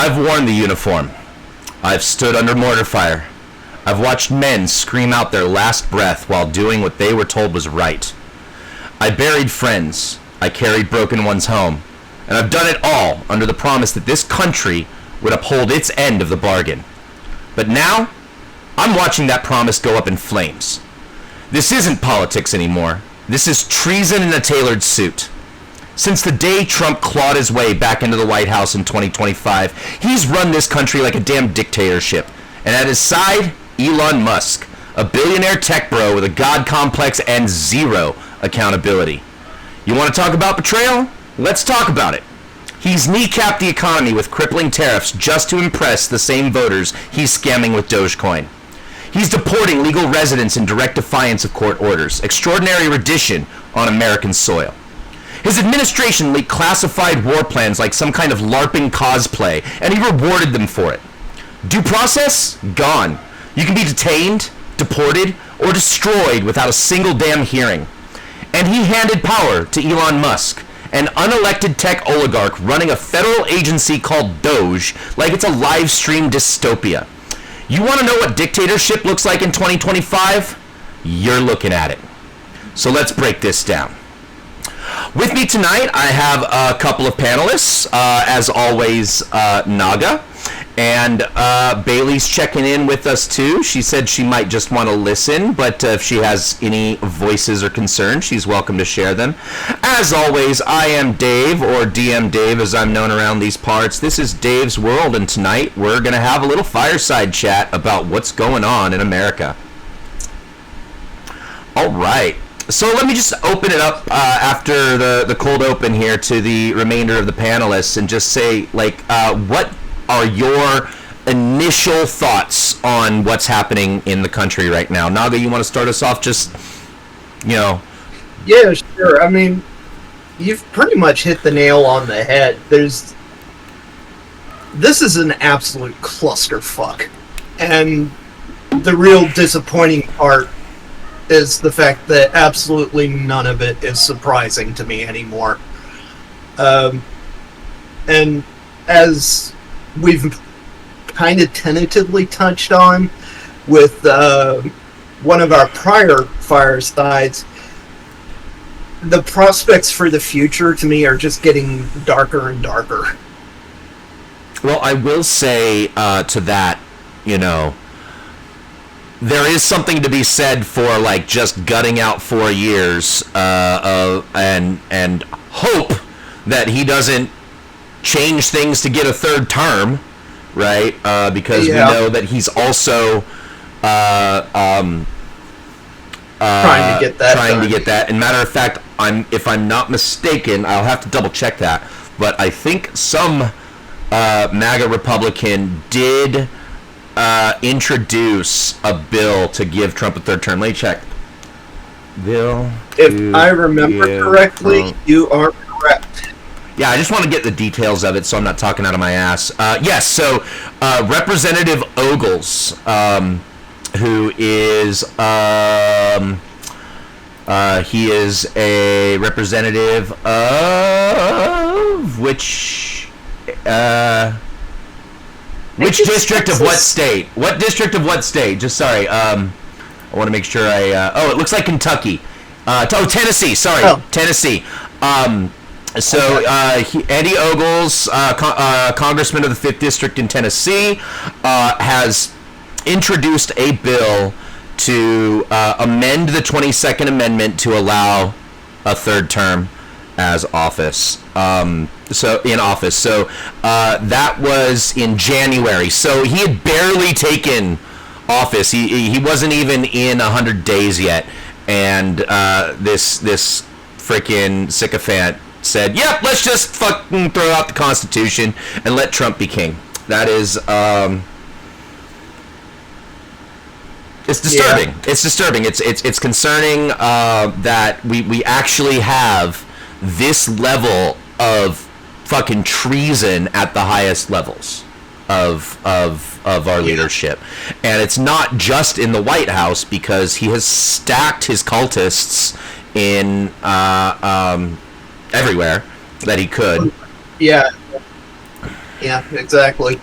I've worn the uniform. I've stood under mortar fire. I've watched men scream out their last breath while doing what they were told was right. I buried friends. I carried broken ones home. And I've done it all under the promise that this country would uphold its end of the bargain. But now, I'm watching that promise go up in flames. This isn't politics anymore. This is treason in a tailored suit. Since the day Trump clawed his way back into the White House in 2025, he's run this country like a damn dictatorship. And at his side, Elon Musk, a billionaire tech bro with a god complex and zero accountability. You want to talk about betrayal? Let's talk about it. He's kneecapped the economy with crippling tariffs just to impress the same voters he's scamming with Dogecoin. He's deporting legal residents in direct defiance of court orders. Extraordinary rendition on American soil. His administration leaked classified war plans like some kind of LARPing cosplay, and he rewarded them for it. Due process? Gone. You can be detained, deported, or destroyed without a single damn hearing. And he handed power to Elon Musk, an unelected tech oligarch running a federal agency called Doge like it's a live stream dystopia. You want to know what dictatorship looks like in 2025? You're looking at it. So let's break this down. With me tonight, I have a couple of panelists. As always, Naga. And Bailey's checking in with us, too. She said she might just want to listen, but if she has any voices or concerns, she's welcome to share them. As always, I am Dave, or DM Dave, as I'm known around these parts. This is Dave's World, and tonight we're going to have a little fireside chat about what's going on in America. All right. So let me just open it up after the cold open here to the remainder of the panelists and just say, like, what are your initial thoughts on what's happening in the country right now? Naga, you want to start us off? Just, you know. Yeah, sure. I mean, you've pretty much hit the nail on the head. This is an absolute clusterfuck. And the real disappointing part is the fact that absolutely none of it is surprising to me anymore. And as we've kind of tentatively touched on with one of our prior firesides, the prospects for the future to me are just getting darker and darker. Well, I will say to that, you know, there is something to be said for like just gutting out 4 years and hope that he doesn't change things to get a third term, right? Because we know that he's also trying to get that. And matter of fact, if I'm not mistaken, I'll have to double check that, but I think some MAGA Republican did introduce a bill to give Trump a third term. Let me check. Bill. If I remember correctly, you are correct. Yeah, I just want to get the details of it so I'm not talking out of my ass. Yes, so Representative Ogles, who is he is a representative of which district of what state? What district of what state? Just sorry. I want to make sure it looks like Kentucky. Tennessee. Sorry, Tennessee. Eddie Ogles, congressman of the 5th District in Tennessee, has introduced a bill to amend the 22nd Amendment to allow a third term as office. That was in January. So he had barely taken office. He wasn't even in 100 days yet. And this freaking sycophant said, "Yep, let's just fucking throw out the Constitution and let Trump be king." That is, it's disturbing. Yeah. It's disturbing. It's concerning that we actually have this level of fucking treason at the highest levels of our leadership. And it's not just in the White House, because he has stacked his cultists in everywhere that he could. Yeah. Yeah, exactly.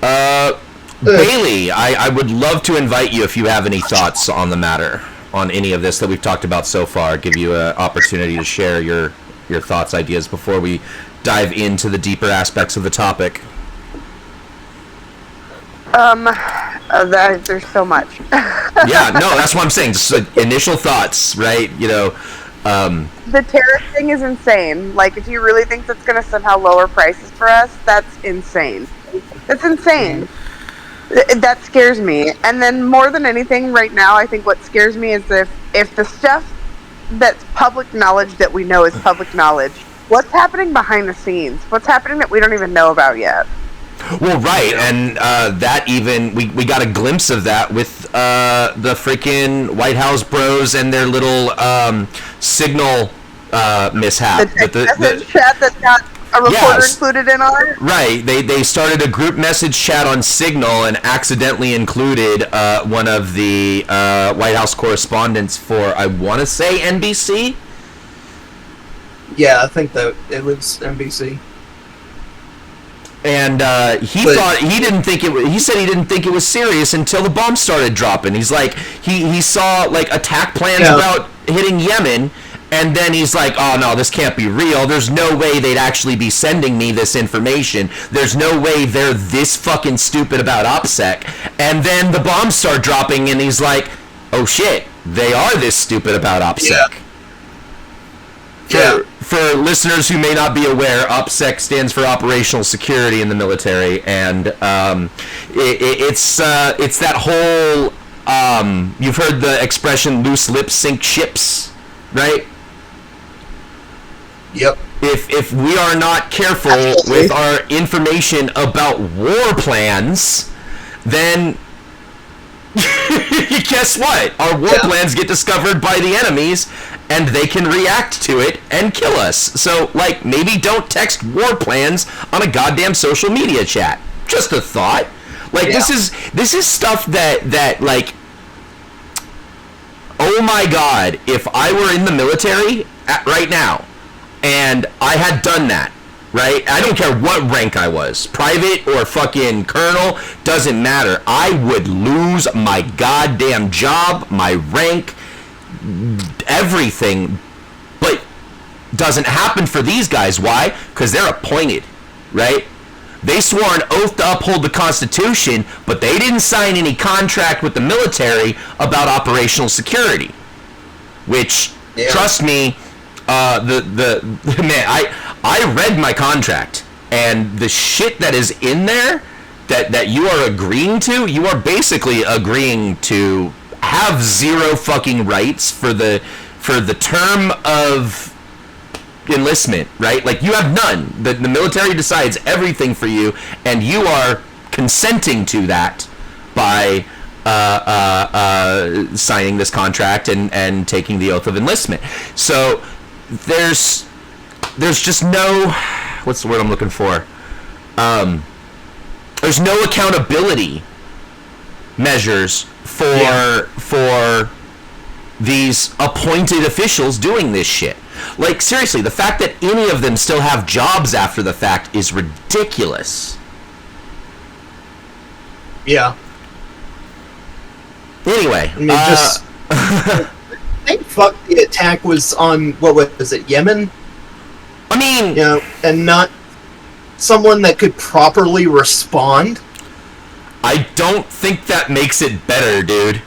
Bailey, I would love to invite you if you have any thoughts on the matter, on any of this that we've talked about so far. Give you an opportunity to share your thoughts, ideas before we dive into the deeper aspects of the topic. There's so much. Yeah, no, that's what I'm saying. Just initial thoughts, right? You know, the tariff thing is insane. Like, if you really think that's going to somehow lower prices for us, that's insane. That's insane. That scares me. And then more than anything right now, I think what scares me is if the stuff that's public knowledge that we know is public knowledge, what's happening behind the scenes? What's happening that we don't even know about yet? Well, right, and that even, we got a glimpse of that with the freaking White House bros and their little Signal mishap. The message chat that's got a reporter included in on it? Right, they started a group message chat on Signal and accidentally included one of the White House correspondents for, I want to say, NBC? Yeah, I think that it was NBC. And he didn't think it was, he said he didn't think it was serious until the bombs started dropping. He's like, he saw like attack plans about hitting Yemen, and then he's like, oh no, this can't be real. There's no way they'd actually be sending me this information. There's no way they're this fucking stupid about OPSEC. And then the bombs start dropping, and he's like, oh shit, they are this stupid about OPSEC. For listeners who may not be aware, OPSEC stands for Operational Security in the military, and it's that whole, you've heard the expression loose lips sink ships, right? Yep. If we are not careful with our information about war plans, then guess what? Our war plans get discovered by the enemies, and they can react to it and kill us. So, like, maybe don't text war plans on a goddamn social media chat. Just a thought. Like, this is stuff that like, oh my god, if I were in the military right now, and I had done that, right? I don't care what rank I was, private or fucking colonel, doesn't matter. I would lose my goddamn job, my rank, everything. But doesn't happen for these guys. Why? Because they're appointed, right? They swore an oath to uphold the Constitution, but they didn't sign any contract with the military about operational security. Which, trust me, man, I read my contract, and the shit that is in there that you are agreeing to, you are basically agreeing to have zero fucking rights for the term of enlistment, right? Like, you have none. The military decides everything for you, and you are consenting to that by signing this contract and taking the oath of enlistment. So there's just no, what's the word I'm looking for? There's no accountability measures for these appointed officials doing this shit. Like, seriously, the fact that any of them still have jobs after the fact is ridiculous. Yeah. Anyway, I mean, I think the attack was on, what was it, Yemen? I mean, you know, and not someone that could properly respond. I don't think that makes it better, dude.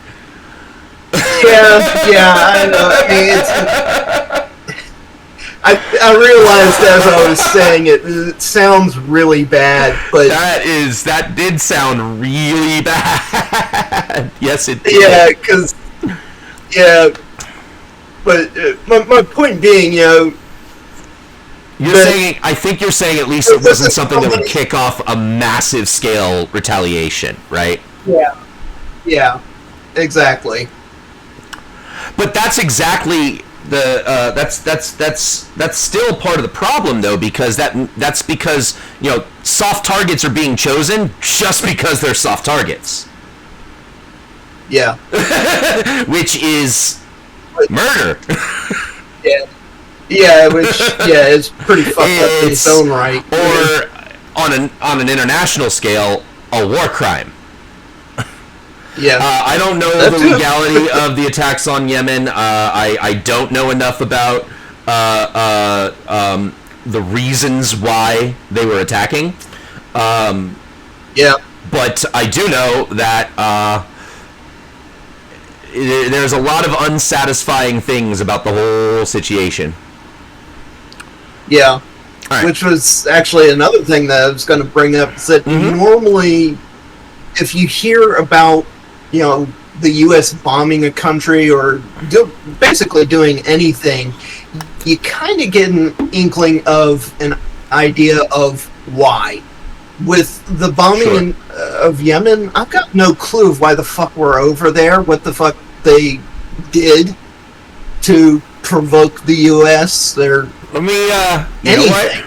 Yeah, I know. I mean, I realized as I was saying it sounds really bad, but that did sound really bad. Yes, it did. But my point being, I think you're saying at least it wasn't something that would kick off a massive scale retaliation, right? Yeah, exactly. But that's exactly that's still part of the problem, though, because that's because, soft targets are being chosen just because they're soft targets. Yeah. Which is murder. Yeah, which is pretty fucked up in its own right. Or on an international scale, a war crime. Yeah, I don't know the legality of the attacks on Yemen. I don't know enough about the reasons why they were attacking. Yeah. But I do know that there's a lot of unsatisfying things about the whole situation. Yeah. Right. Which was actually another thing that I was going to bring up, is that normally, if you hear about, the U.S. bombing a country or basically doing anything, you kind of get an inkling of an idea of why. With the bombing of Yemen, I've got no clue of why the fuck we're over there, what the fuck they did to provoke the U.S. Let me, you know what?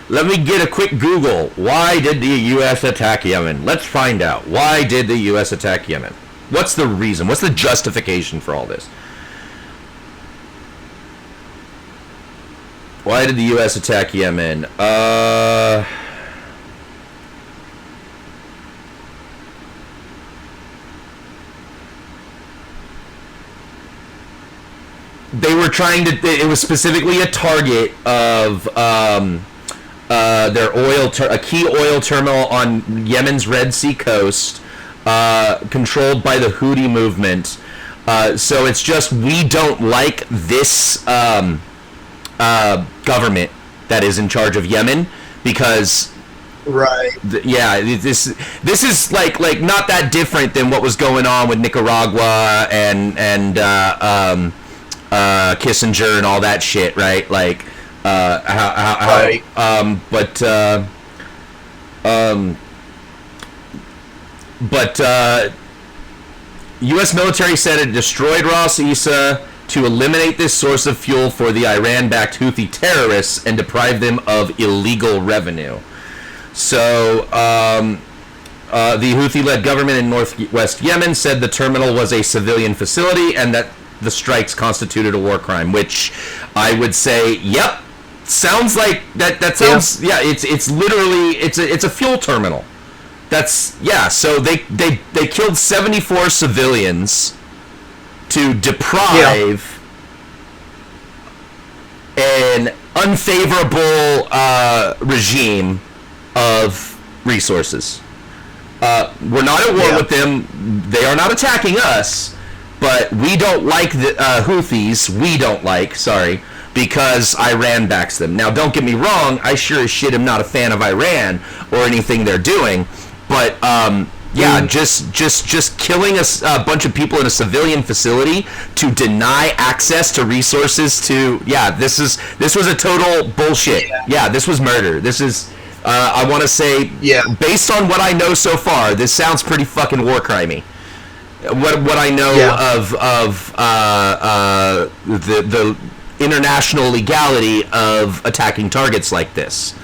Let me get a quick Google. Why did the U.S. attack Yemen? Let's find out. Why did the U.S. attack Yemen? What's the reason? What's the justification for all this? Why did the U.S. attack Yemen? They were trying to. It was specifically a target of their a key oil terminal on Yemen's Red Sea coast, controlled by the Houthi movement. So it's just, we don't like this government that is in charge of Yemen, because this is like not that different than what was going on with Nicaragua and Kissinger and all that shit, right? Like but U.S. military said it destroyed Ras Issa to eliminate this source of fuel for the Iran-backed Houthi terrorists and deprive them of illegal revenue. So the Houthi-led government in northwest Yemen said the terminal was a civilian facility and that the strikes constituted a war crime, which I would say, yep, sounds like that sounds, it's literally, it's a fuel terminal. So they killed 74 civilians to deprive an unfavorable regime of resources. We're not at war with them. They are not attacking us, but we don't like the Houthis. Because Iran backs them. Now, don't get me wrong. I sure as shit am not a fan of Iran or anything they're doing. But just killing a bunch of people in a civilian facility to deny access to resources to this was a total bullshit. This was murder. This is I want to say based on what I know so far, this sounds pretty fucking war crimey. What I know of the international legality of attacking targets like this,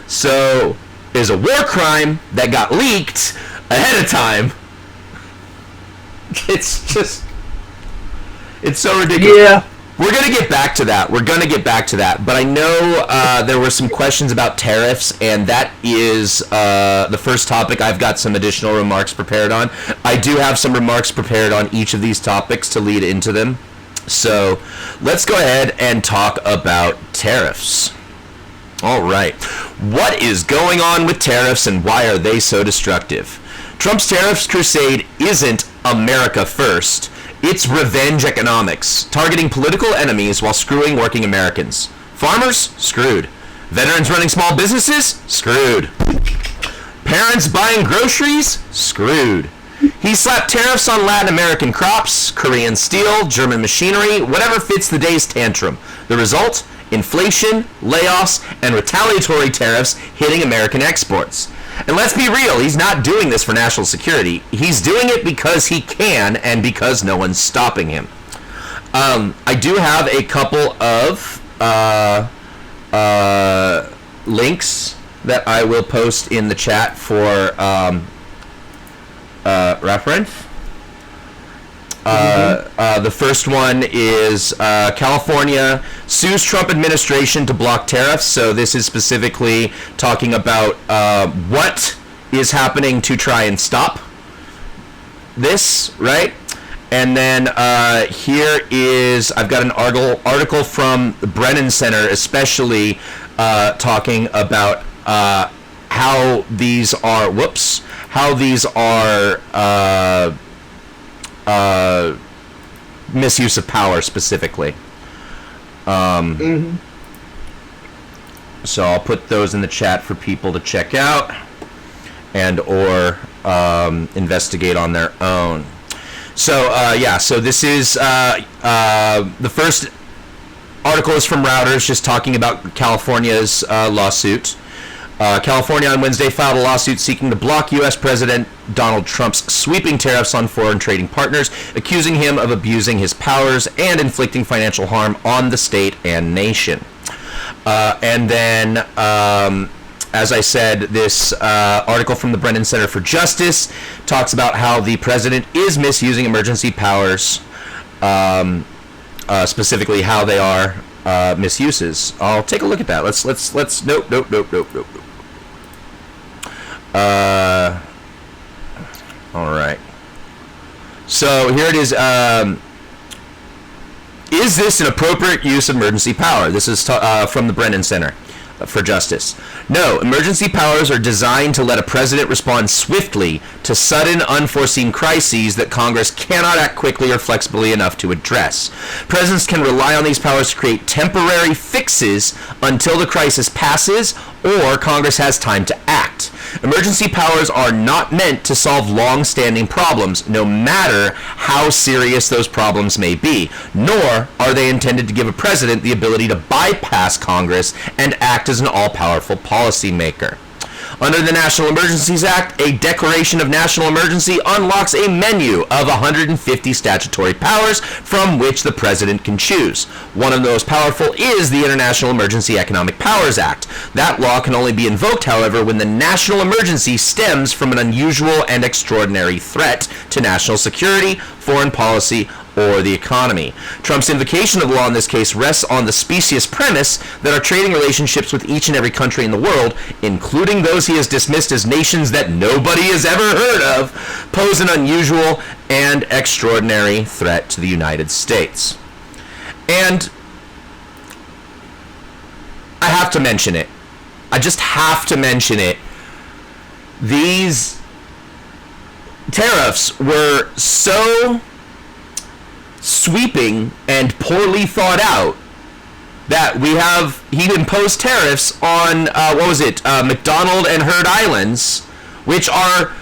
So there's a war crime that got leaked ahead of time. It's so ridiculous. Yeah. We're going to get back to that. But I know there were some questions about tariffs, and that is the first topic I've got some additional remarks prepared on. I do have some remarks prepared on each of these topics to lead into them. So let's go ahead and talk about tariffs. All right. What is going on with tariffs and why are they so destructive? Trump's tariffs crusade isn't America first. It's revenge economics, targeting political enemies while screwing working Americans. Farmers? Screwed. Veterans running small businesses? Screwed. Parents buying groceries? Screwed. He slapped tariffs on Latin American crops, Korean steel, German machinery, whatever fits the day's tantrum. The result? Inflation, layoffs, and retaliatory tariffs hitting American exports. And let's be real, he's not doing this for national security. He's doing it because he can and because no one's stopping him. I do have a couple of links that I will post in the chat for reference. The first one is California sues Trump administration to block tariffs. So this is specifically talking about what is happening to try and stop this, right? And then here is, I've got an article from the Brennan Center, especially talking about how these are, misuse of power specifically. So I'll put those in the chat for people to check out and or investigate on their own. So so this is the first article is from Reuters, just talking about California's lawsuit. California on Wednesday filed a lawsuit seeking to block U.S. President Donald Trump's sweeping tariffs on foreign trading partners, accusing him of abusing his powers and inflicting financial harm on the state and nation. And then, as I said, this article from the Brennan Center for Justice talks about how the president is misusing emergency powers, specifically how they are misuses. I'll take a look at that. Let's nope. All right. So here it is. Is this an appropriate use of emergency power? This is from the Brennan Center for Justice. No, emergency powers are designed to let a president respond swiftly to sudden, unforeseen crises that Congress cannot act quickly or flexibly enough to address. Presidents can rely on these powers to create temporary fixes until the crisis passes or Congress has time to act. Emergency powers are not meant to solve long-standing problems, no matter how serious those problems may be, nor are they intended to give a president the ability to bypass Congress and act as an all-powerful policymaker. Under the National Emergencies Act, a declaration of national emergency unlocks a menu of 150 statutory powers from which the president can choose. One of the most powerful is the International Emergency Economic Powers Act. That law can only be invoked, however, when the national emergency stems from an unusual and extraordinary threat to national security, foreign policy, or the economy. Trump's invocation of the law in this case rests on the specious premise that our trading relationships with each and every country in the world, including those he has dismissed as nations that nobody has ever heard of, pose an unusual and extraordinary threat to the United States. And I have to mention it. I just have to mention it. These tariffs were so sweeping and poorly thought out that he imposed tariffs on McDonald and Heard Islands, which are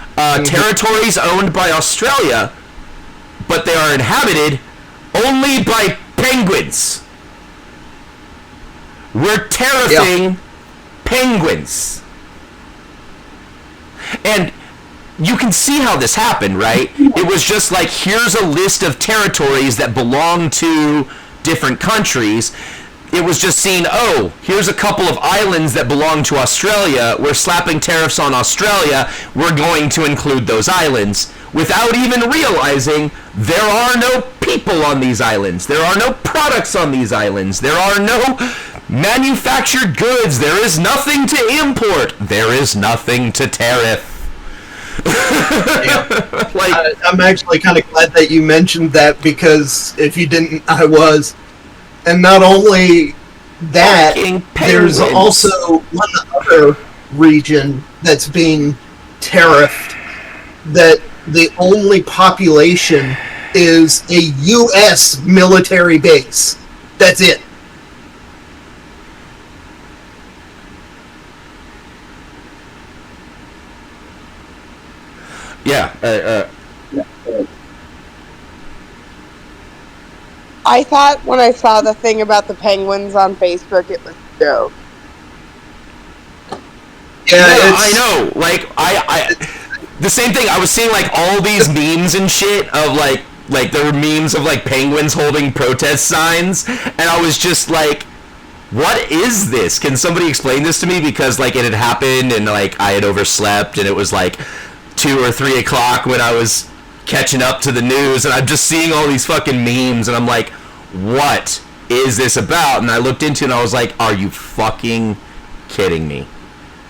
territories owned by Australia, but they are inhabited only by penguins. We're tariffing penguins. And you can see how this happened, right? It was just like, here's a list of territories that belong to different countries. It was just seen, oh, here's a couple of islands that belong to Australia. We're slapping tariffs on Australia. We're going to include those islands without even realizing there are no people on these islands. There are no products on these islands. There are no manufactured goods. There is nothing to import. There is nothing to tariff. I'm actually kind of glad that you mentioned that, because if you didn't, I was. And not only that, there's also one other region that's being tariffed that the only population is a U.S. military base. That's it. Yeah. I thought when I saw the thing about the penguins on Facebook, it was a joke. Yeah, I know. Like, I the same thing. I was seeing like all these memes and shit of like there were memes of like penguins holding protest signs, and I was just like, what is this? Can somebody explain this to me? Because like it had happened and like I had overslept and it was like 2 or 3 o'clock when I was catching up to the news, and I'm just seeing all these fucking memes, and I'm like, what is this about? And I looked into it, and I was like, are you fucking kidding me?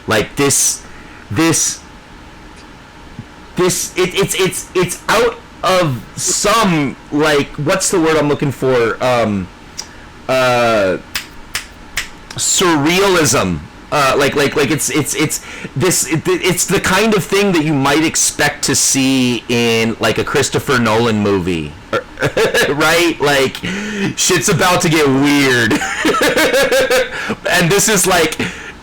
Like, it's out of some, like, what's the word I'm looking for? Surrealism. It's the kind of thing that you might expect to see in, like, a Christopher Nolan movie, right? Like, shit's about to get weird. And this is like,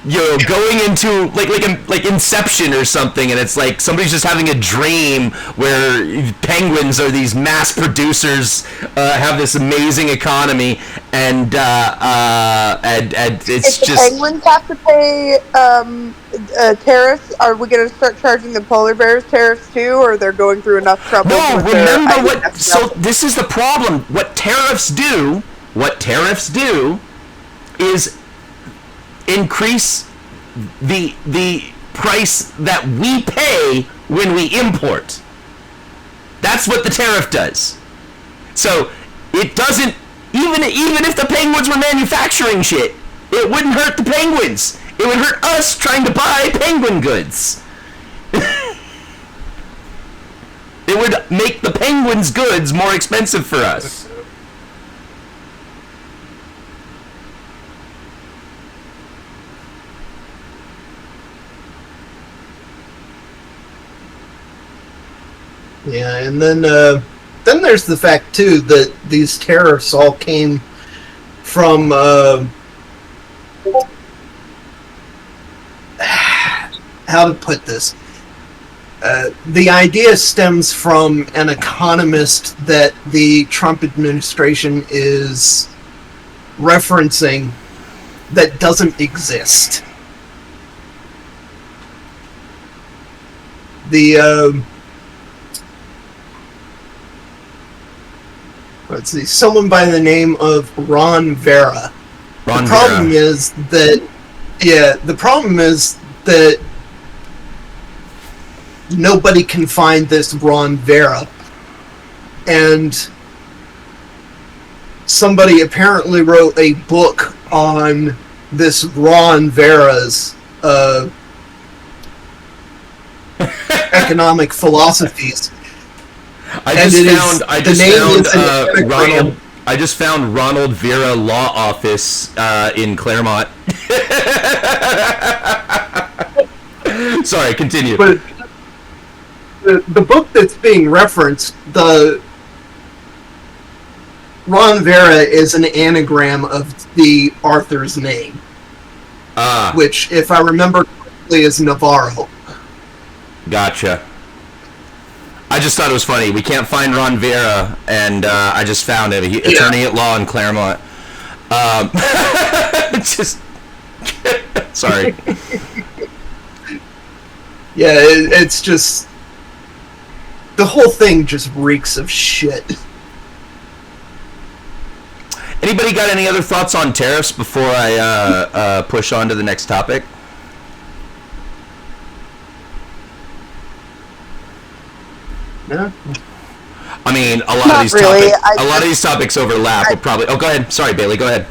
you know, going into like Inception or something, and it's like somebody's just having a dream where penguins are these mass producers, have this amazing economy, and it's if the just penguins have to pay tariffs, are we going to start charging the polar bears tariffs too, or they're going through enough trouble? no. Remember what? So this is the problem. What tariffs do is increase the price that we pay when we import. That's what the tariff does. So it doesn't, even if the penguins were manufacturing shit, it wouldn't hurt the penguins. It would hurt us trying to buy penguin goods. It would make the penguins' goods more expensive for us. Yeah, and then there's the fact too that these tariffs all came from how to put this. The idea stems from an economist that the Trump administration is referencing that doesn't exist. Let's see, someone by the name of Ron Vera. The problem is that nobody can find this Ron Vera. And somebody apparently wrote a book on this Ron Vera's economic philosophies. I just found Ronald Vera Law Office in Claremont. Sorry, continue. But the book that's being referenced, the Ron Vera is an anagram of the author's name, which, if I remember correctly, is Navarro. Gotcha. I just thought it was funny. We can't find Ron Vera, and I just found him. Attorney at law in Claremont. Just sorry. Yeah, it's just the whole thing just reeks of shit. Anybody got any other thoughts on tariffs before I push on to the next topic? No. I mean, a lot of these topics overlap. We'll probably. Oh, go ahead. Sorry, Bailey. Go ahead.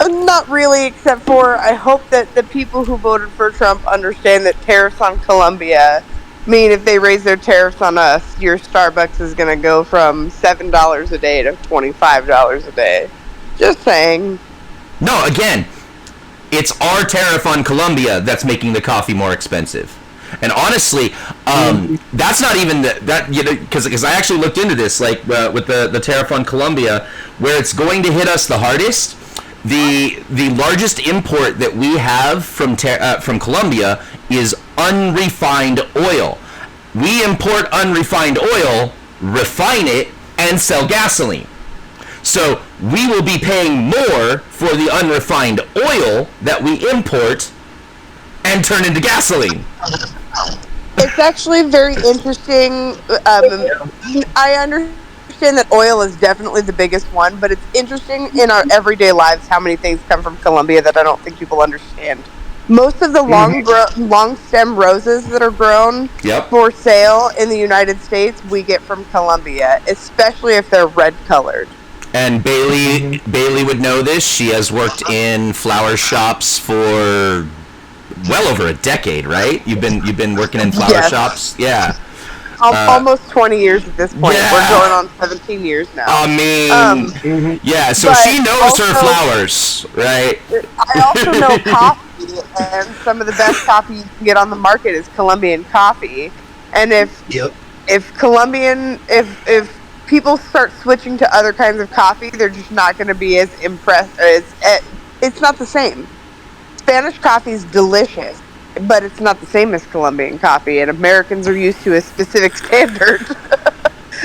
Not really, except for I hope that the people who voted for Trump understand that tariffs on Colombia mean if they raise their tariffs on us, your Starbucks is going to go from $7 a day to $25 a day. Just saying. No, again, it's our tariff on Colombia that's making the coffee more expensive. And honestly, that's not even that, you know, because I actually looked into this, like with the tariff on Colombia, where it's going to hit us the hardest. The largest import that we have from Colombia is unrefined oil. We import unrefined oil, refine it, and sell gasoline. So we will be paying more for the unrefined oil that we import and turn into gasoline. It's actually very interesting. I understand that oil is definitely the biggest one, but it's interesting in our everyday lives how many things come from Colombia that I don't think people understand. Most of the long stem roses that are grown Yep. for sale in the United States, we get from Colombia, especially if they're red colored. And Bailey would know this. She has worked in flower shops for well over a decade, right? You've been working in flower shops, yeah. Almost 20 years at this point. Yeah. We're going on 17 years now. I mean, yeah. So she knows her flowers, right? I also know coffee, and some of the best coffee you can get on the market is Colombian coffee. And if people start switching to other kinds of coffee, they're just not going to be as impressed. It's not the same. Spanish coffee is delicious, but it's not the same as Colombian coffee, and Americans are used to a specific standard.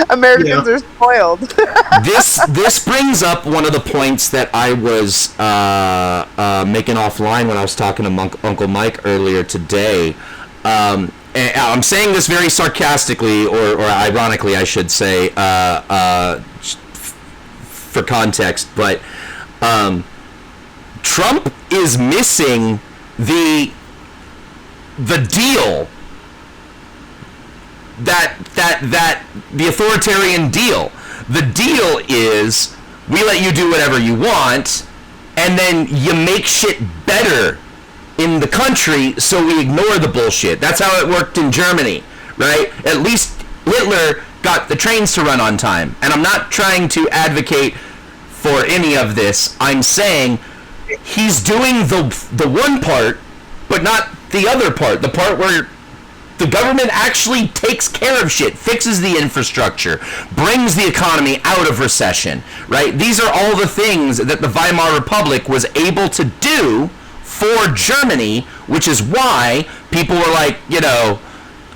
Americans are spoiled. This brings up one of the points that I was making offline when I was talking to Uncle Mike earlier today. And I'm saying this very sarcastically, or ironically, I should say, for context, but Trump is missing the deal that the authoritarian deal. The deal is we let you do whatever you want, and then you make shit better in the country, so we ignore the bullshit. That's how it worked in Germany, right? At least Hitler got the trains to run on time. And I'm not trying to advocate for any of this. I'm saying he's doing the one part, but not the other part. The part where the government actually takes care of shit, fixes the infrastructure, brings the economy out of recession, right? These are all the things that the Weimar Republic was able to do for Germany, which is why people were like,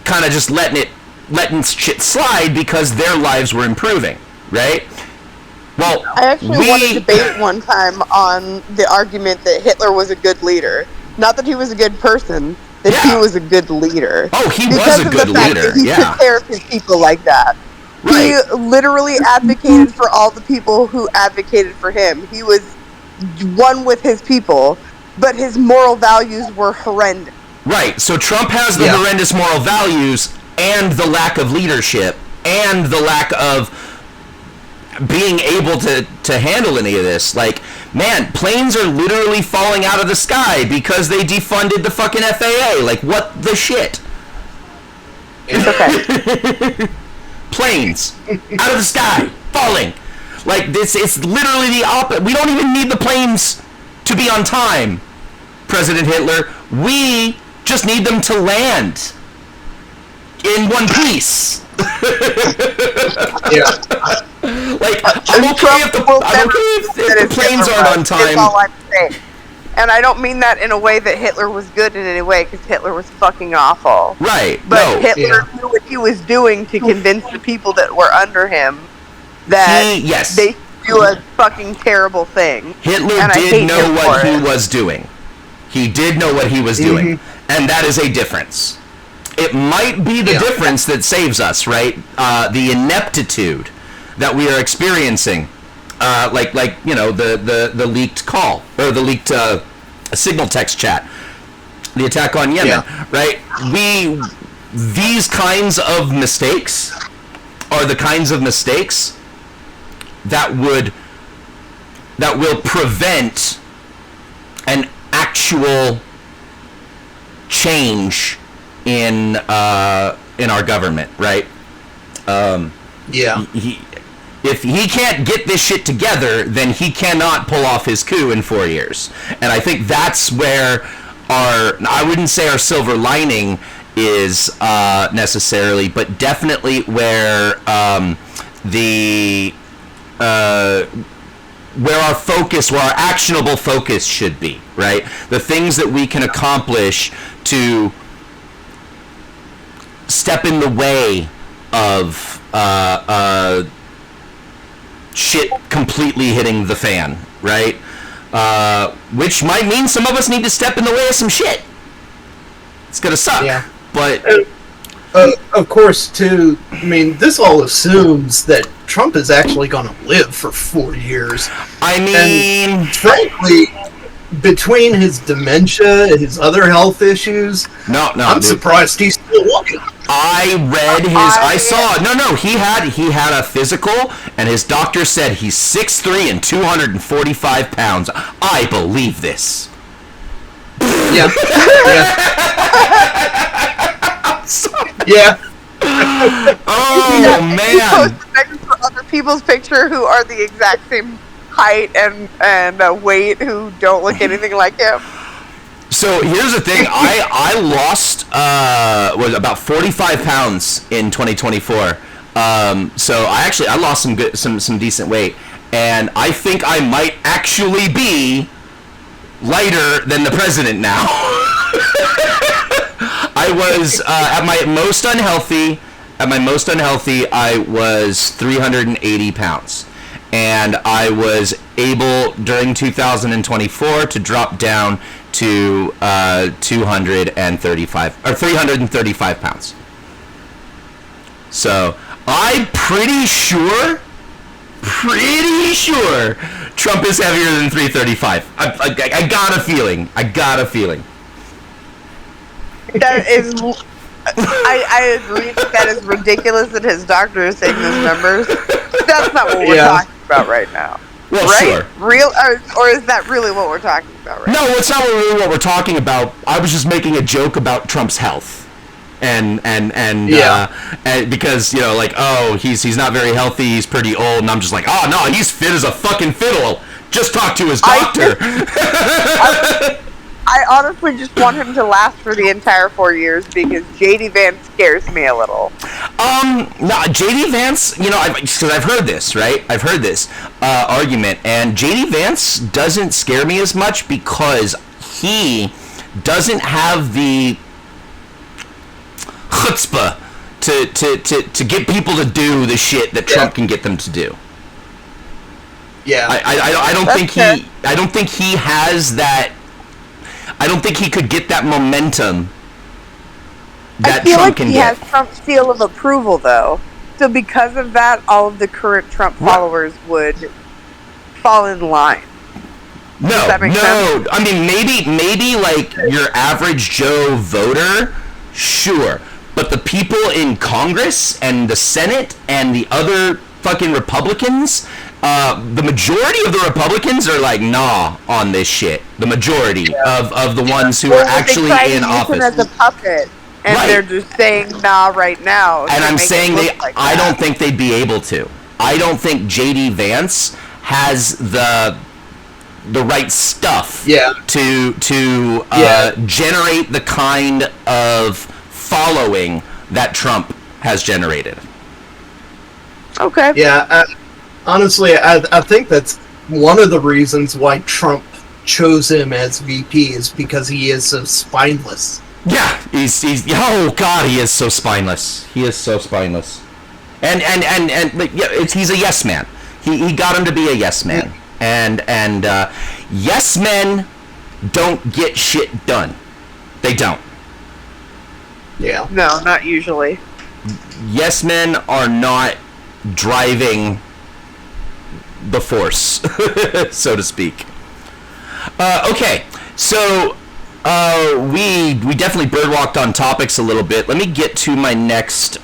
kind of just letting shit slide because their lives were improving, right? Well, I actually won a debate one time on the argument that Hitler was a good leader. Not that he was a good person, that he was a good leader. Oh, he was a good leader. He took care of his people like that. Right. He literally advocated for all the people who advocated for him. He was one with his people, but his moral values were horrendous. Right. So Trump has the horrendous moral values and the lack of leadership and the lack of being able to handle any of this. Like, man, planes are literally falling out of the sky because they defunded the fucking FAA. Like, what the shit? It's okay. Planes out of the sky falling. Like, it's literally the opposite. We don't even need the planes to be on time, President Hitler. We just need them to land in one piece. Like, I'm okay if the planes aren't on time. That's all I'm saying. And I don't mean that in a way that Hitler was good in any way, because Hitler was fucking awful. Right. But Hitler knew what he was doing to convince the people that were under him that they do a fucking terrible thing. Hitler did know what he was doing. He did know what he was doing. And that is a difference. It might be the difference that saves us, right? The ineptitude that we are experiencing, the leaked call or the leaked signal text chat, the attack on Yemen, right? These kinds of mistakes are the kinds of mistakes that will prevent an actual change in our government, right? If he can't get this shit together, then he cannot pull off his coup in 4 years. And I think that's where I wouldn't say our silver lining is necessarily, but definitely where where our actionable focus should be, right? The things that we can accomplish to step in the way of shit completely hitting the fan, right? Which might mean some of us need to step in the way of some shit. It's gonna suck. Yeah. But of course, too, I mean, this all assumes that Trump is actually going to live for 4 years. I mean, and frankly, between his dementia, his other health issues, No, I'm dude. surprised he's still looking. I read his. I saw. No. He had a physical, and his doctor said he's 6'3" and 245 pounds. I believe this. Yeah. Yeah. Oh He man. posted next to other people's picture who are the exact same height and weight who don't look anything like him. So here's the thing. I lost was about 45 pounds in 2024. So I lost some decent weight, and I think I might actually be lighter than the president now. I was at my most unhealthy. I was 380 pounds, and I was able during 2024 to drop down to 235 or 335 pounds. So I'm pretty sure Trump is heavier than 335. I got a feeling. That is, I agree that is ridiculous that his doctor is saying those numbers. That's not what we're talking about right now. Well, right? sure. Real, or is that really what we're talking about right now? No, it's not really what we're talking about. I was just making a joke about Trump's health. And because, like, oh, he's not very healthy, he's pretty old, and I'm just like, oh no, he's fit as a fucking fiddle. Just talk to his doctor. I honestly just want him to last for the entire 4 years because JD Vance scares me a little. No, JD Vance, because I've heard this, right? I've heard this argument, and JD Vance doesn't scare me as much because he doesn't have the chutzpah to get people to do the shit that Trump can get them to do. Yeah. I don't think he has that. I don't think he could get that momentum that Trump can get. I feel like he has Trump's seal of approval, though. So because of that, all of the current Trump followers would fall in line. No. Does that make sense? I mean, maybe like your average Joe voter, sure. But the people in Congress and the Senate and the other fucking Republicans, the majority of the Republicans are like, nah, on this shit. The majority of the ones who are actually in office. As a puppet, and they're just saying nah right now. And I'm saying I don't think they'd be able to. I don't think JD Vance has the right stuff to generate the kind of following that Trump has generated. Okay. Yeah, honestly, I think that's one of the reasons why Trump chose him as VP is because he is so spineless. Yeah, he's oh god, he is so spineless. He is so spineless. And he's a yes man. He got him to be a yes man. And yes men don't get shit done. They don't. Yeah. No, not usually. Yes men are not driving the force, so to speak. Okay, so we definitely birdwalked on topics a little bit. Let me get to my next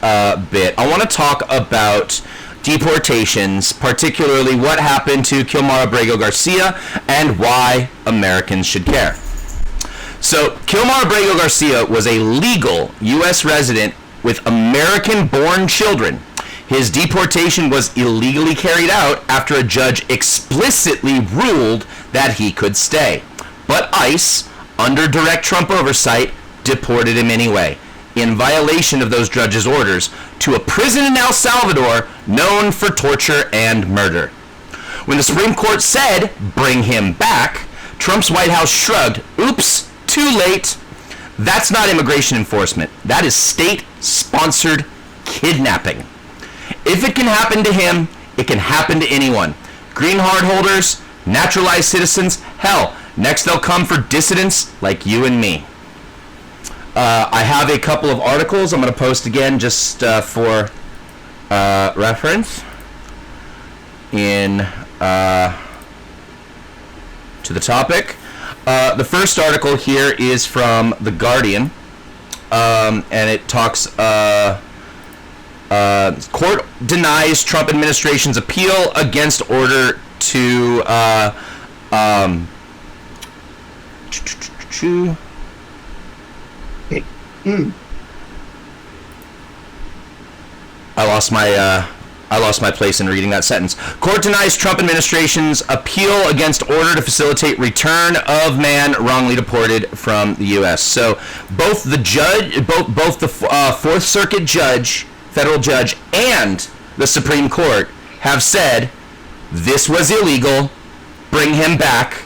bit. I want to talk about deportations, particularly what happened to Kilmar Abrego Garcia and why Americans should care. So, Kilmar Abrego Garcia was a legal U.S. resident with American-born children. His deportation was illegally carried out after a judge explicitly ruled that he could stay. But ICE, under direct Trump oversight, deported him anyway, in violation of those judges' orders, to a prison in El Salvador known for torture and murder. When the Supreme Court said, bring him back, Trump's White House shrugged, oops, too late. That's not immigration enforcement. That is state-sponsored kidnapping. If it can happen to him, it can happen to anyone. Green card holders, naturalized citizens, hell, next they'll come for dissidents like you and me. I have a couple of articles I'm going to post again just for reference to the topic. The first article here is from The Guardian, and it talks, court denies Trump administration's appeal against order to, I lost my place in reading that sentence. Court denies Trump administration's appeal against order to facilitate return of man wrongly deported from the U.S. So both the judge, both the Fourth Circuit judge, federal judge, and the Supreme Court have said this was illegal. Bring him back.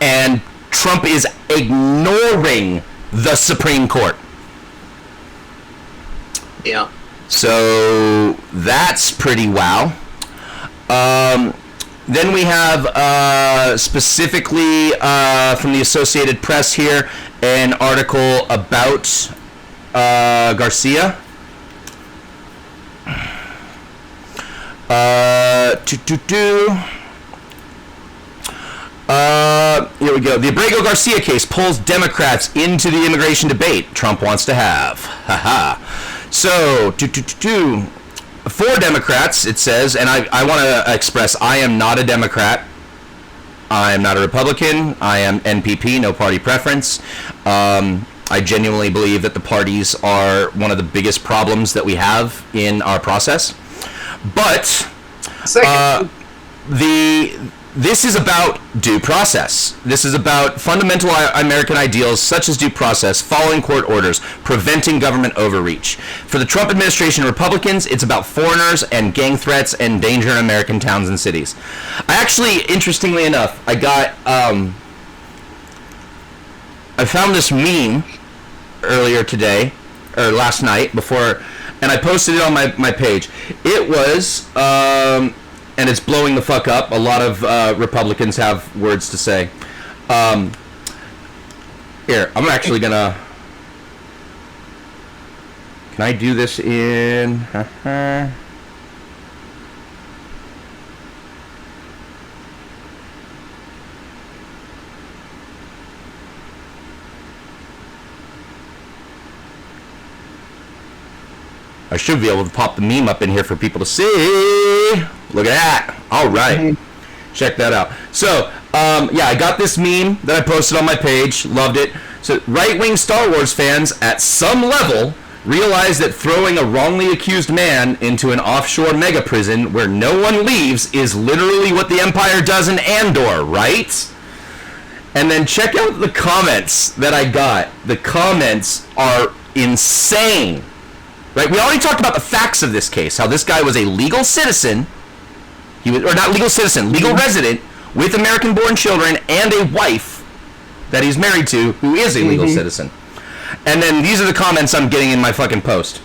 And Trump is ignoring the Supreme Court. Yeah. So that's pretty wow. Then we have specifically from the Associated Press here an article about Garcia. Here we go. The Abrego Garcia case pulls Democrats into the immigration debate Trump wants to have. Haha. So, for Democrats, it says, and I want to express, I am not a Democrat. I am not a Republican. I am NPP, no party preference. I genuinely believe that the parties are one of the biggest problems that we have in our process. But this is about due process. This is about fundamental American ideals such as due process, following court orders, preventing government overreach. For the Trump administration Republicans, it's about foreigners and gang threats and danger in American towns and cities. I actually, interestingly enough, I found this meme earlier today, or last night, before, and I posted it on my page. It was, and it's blowing the fuck up. A lot of Republicans have words to say. Here, I'm actually gonna... Can I do this in... I should be able to pop the meme up in here for people to see. Look at that. All right. Check that out. So, yeah, I got this meme that I posted on my page. Loved it. So, right-wing Star Wars fans, at some level, realize that throwing a wrongly accused man into an offshore mega prison where no one leaves is literally what the Empire does in Andor, right? And then check out the comments that I got. The comments are insane. Right, we already talked about the facts of this case, how this guy was a legal citizen, or not legal citizen, legal resident with American-born children and a wife that he's married to who is a legal citizen. And then these are the comments I'm getting in my fucking post.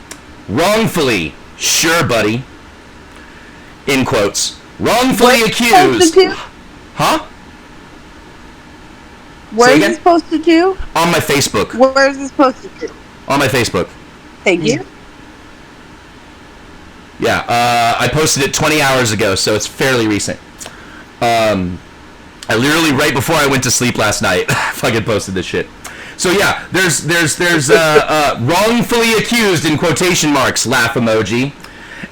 Wrongfully, sure buddy, in quotes, wrongfully accused. Huh? Where is this posted to? On my Facebook. Where is this posted to? On my Facebook. Thank you. Yeah, I posted it 20 hours ago, so it's fairly recent. I literally, right before I went to sleep last night, fucking posted this shit. So yeah, there's wrongfully accused in quotation marks, laugh emoji.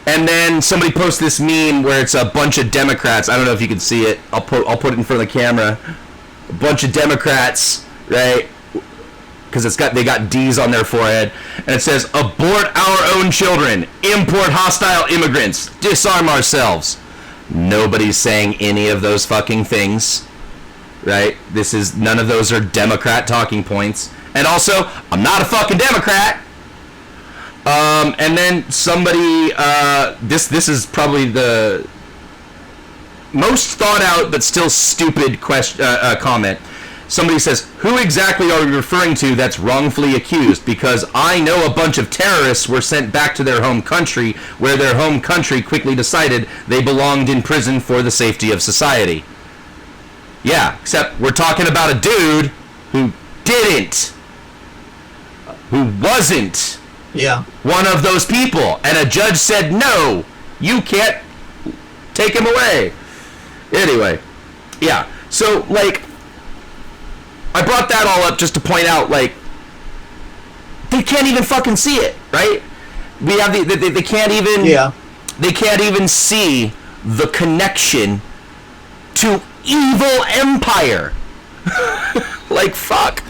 And then somebody posts this meme where it's a bunch of Democrats. I don't know if you can see it. I'll put it in front of the camera. A bunch of Democrats, right? Because they got D's on their forehead, and it says, abort our own children, import hostile immigrants, disarm ourselves. Nobody's saying any of those fucking things, right? None of those are Democrat talking points. And also, I'm not a fucking Democrat. And then somebody, this is probably the most thought out but still stupid comment. Somebody says, who exactly are we referring to that's wrongfully accused? Because I know a bunch of terrorists were sent back to their home country, where their home country quickly decided they belonged in prison for the safety of society. Yeah, except we're talking about a dude who wasn't one of those people. And a judge said, no, you can't take him away. Anyway, yeah, so, like... I brought that all up just to point out, like, they can't even fucking see it, right? We have they can't even they can't even see the connection to evil empire. Like, fuck.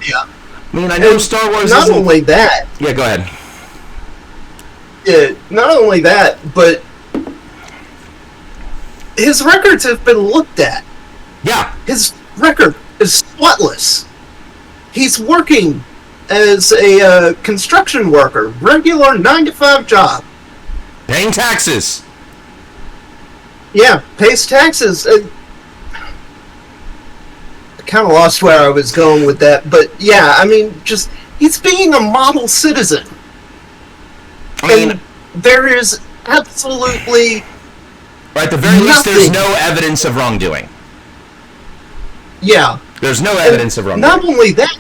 Yeah. I mean, I know Star Wars not isn't... only that. Yeah, go ahead. Yeah, not only that, but his records have been looked at. Yeah. His record is spotless. He's working as a construction worker, regular 9-to-5 job. Paying taxes. Yeah, pays taxes. I kind of lost where I was going with that, but yeah, I mean, just, he's being a model citizen. I mean, and there is absolutely... Or at the very least, there's no evidence of wrongdoing. Yeah. There's no evidence of wrongdoing. Not only that,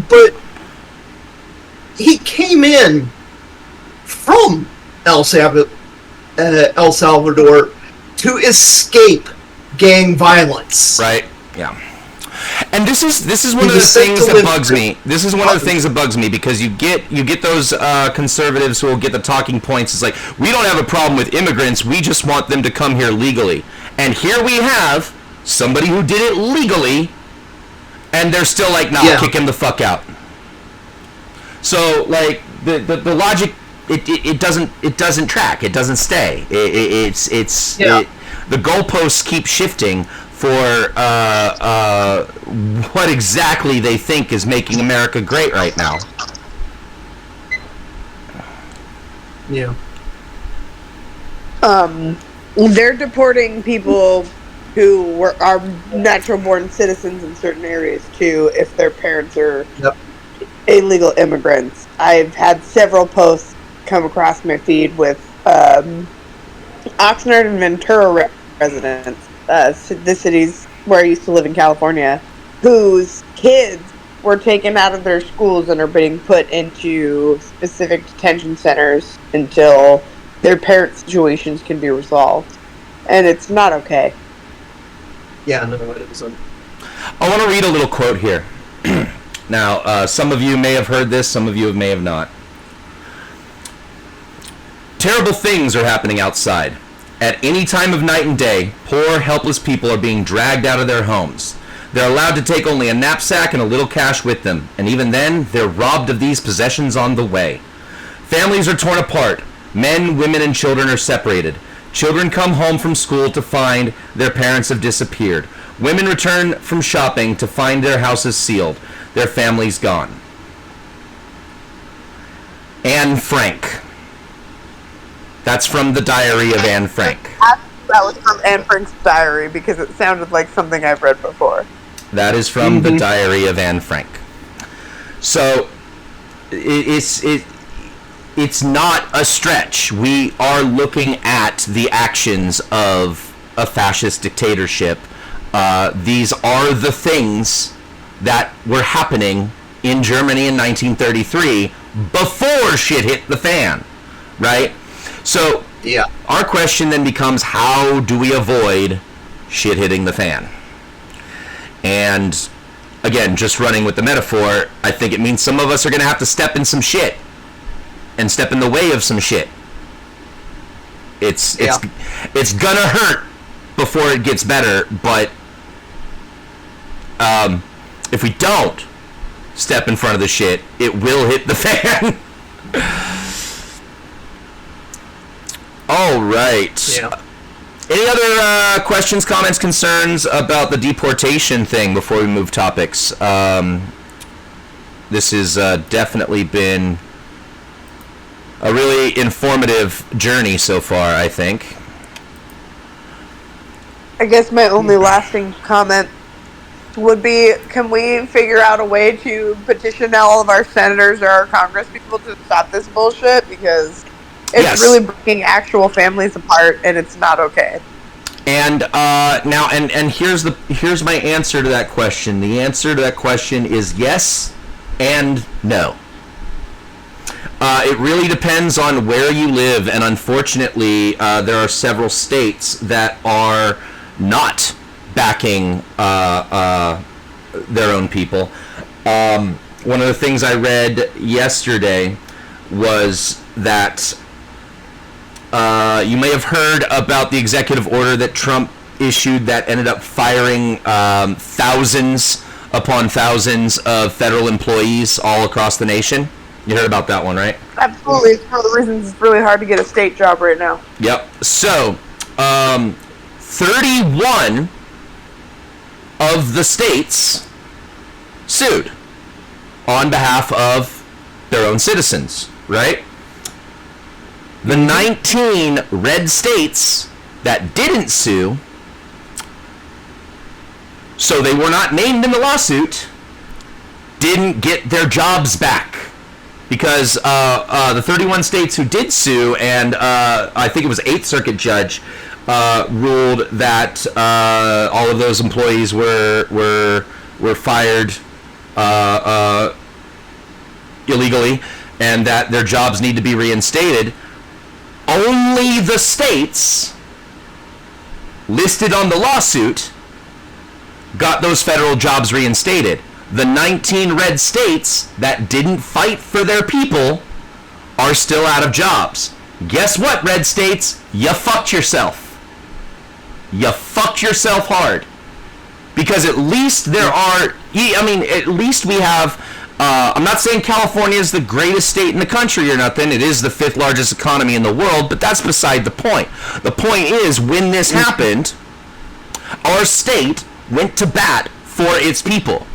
but he came in from El Salvador to escape gang violence. Right. Yeah. And this is one of the things that bugs me. This is one of the things that bugs me, because you get those conservatives who will get the talking points. It's like, we don't have a problem with immigrants. We just want them to come here legally. And here we have somebody who did it legally, and they're still like, nah, kick him the fuck out. So, like, the logic, it doesn't track. It doesn't stay. The goalposts keep shifting for what exactly they think is making America great right now. Yeah. They're deporting people who are natural-born citizens in certain areas too, if their parents are illegal immigrants. I've had several posts come across my feed with Oxnard and Ventura residents, the cities where I used to live in California, whose kids were taken out of their schools and are being put into specific detention centers until their parents' situations can be resolved. And it's not okay. Yeah, no, it isn't. I want to read a little quote here. Now, some of you may have heard this, some of you may have not. Terrible things are happening outside. At any time of night and day, poor, helpless people are being dragged out of their homes. They're allowed to take only a knapsack and a little cash with them, and even then, they're robbed of these possessions on the way. Families are torn apart. Men, women, and children are separated. Children come home from school to find their parents have disappeared. Women return from shopping to find their houses sealed, their families gone. Anne Frank. That's from the Diary of Anne Frank. That was from Anne Frank's diary, because it sounded like something I've read before. That is from the Diary of Anne Frank. So, it's not a stretch. We are looking at the actions of a fascist dictatorship. These are the things that were happening in Germany in 1933 before shit hit the fan, right? So, our question then becomes, how do we avoid shit hitting the fan? And, again, just running with the metaphor, I think it means some of us are going to have to step in some shit. And step in the way of some shit. It's gonna hurt before it gets better, but if we don't step in front of the shit, it will hit the fan. All right. Yeah. Any other questions, comments, concerns about the deportation thing before we move topics? This has definitely been a really informative journey so far, I think. I guess my only lasting comment would be, can we figure out a way to petition all of our senators or our congress people to stop this bullshit? Because it's really breaking actual families apart, and it's not okay. And now, and here's my answer to that question. The answer to that question is yes and no. It really depends on where you live, and unfortunately, there are several states that are not backing their own people. One of the things I read yesterday was that you may have heard about the executive order that Trump issued that ended up firing thousands upon thousands of federal employees all across the nation. You heard about that one, right? Absolutely. It's one of the reasons it's really hard to get a state job right now. Yep. So, 31 of the states sued on behalf of their own citizens, right? The 19 red states that didn't sue, so they were not named in the lawsuit, didn't get their jobs back. Because the 31 states who did sue, and I think it was 8th Circuit judge, ruled that all of those employees were fired illegally, and that their jobs need to be reinstated. Only the states listed on the lawsuit got those federal jobs reinstated. The 19 red states that didn't fight for their people are still out of jobs. Guess what, red states? You fucked yourself. You fucked yourself hard. Because at least there are, at least we have, I'm not saying California is the greatest state in the country or nothing. It is the 5th largest economy in the world, but that's beside the point. The point is, when this happened, our state went to bat for its people.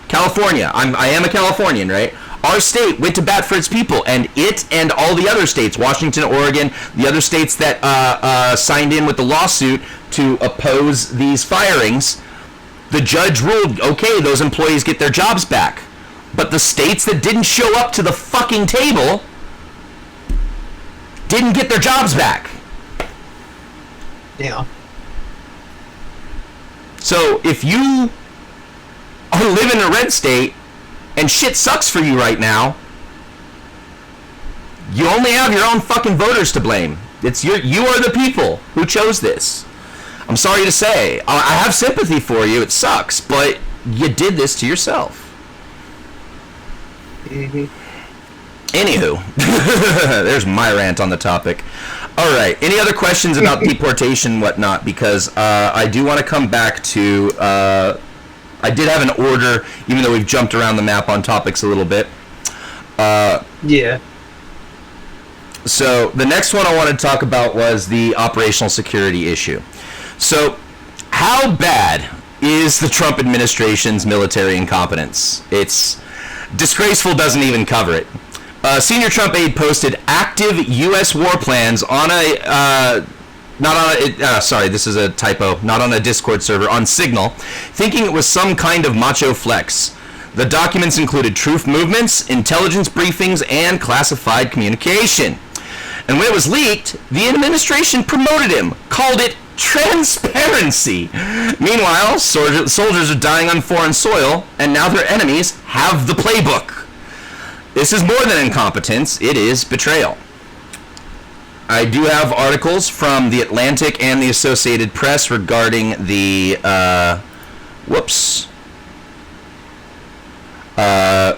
California, I am a Californian, right? Our state went to bat for its people, and it and all the other states, Washington, Oregon, the other states that signed in with the lawsuit to oppose these firings, the judge ruled, okay, those employees get their jobs back. But the states that didn't show up to the fucking table didn't get their jobs back. Yeah. So if you live in a red state and shit sucks for you right now, you only have your own fucking voters to blame. You are the people who chose this. I'm sorry to say. I have sympathy for you. It sucks, but you did this to yourself. Mm-hmm. Anywho, there's my rant on the topic. All right. Any other questions about deportation and whatnot? Because I do want to come back to... I did have an order, even though we've jumped around the map on topics a little bit. Yeah. So the next one I wanted to talk about was the operational security issue. So how bad is the Trump administration's military incompetence? It's disgraceful, doesn't even cover it. Senior Trump aide posted active U.S. war plans on a... this is a typo. Not on a Discord server, on Signal, thinking it was some kind of macho flex. The documents included troop movements, intelligence briefings, and classified communication. And when it was leaked, the administration promoted him, called it transparency. Meanwhile, soldiers are dying on foreign soil, and now their enemies have the playbook. This is more than incompetence, it is betrayal. I do have articles from The Atlantic and the Associated Press regarding the,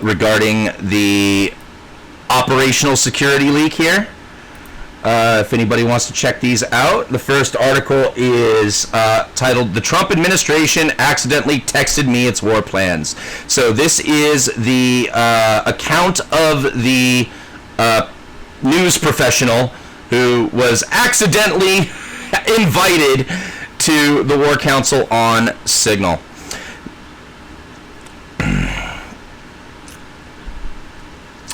regarding the operational security leak here. If anybody wants to check these out, the first article is titled, "The Trump Administration Accidentally Texted Me Its War Plans." So this is the account of the news professional who was accidentally invited to the War Council on Signal.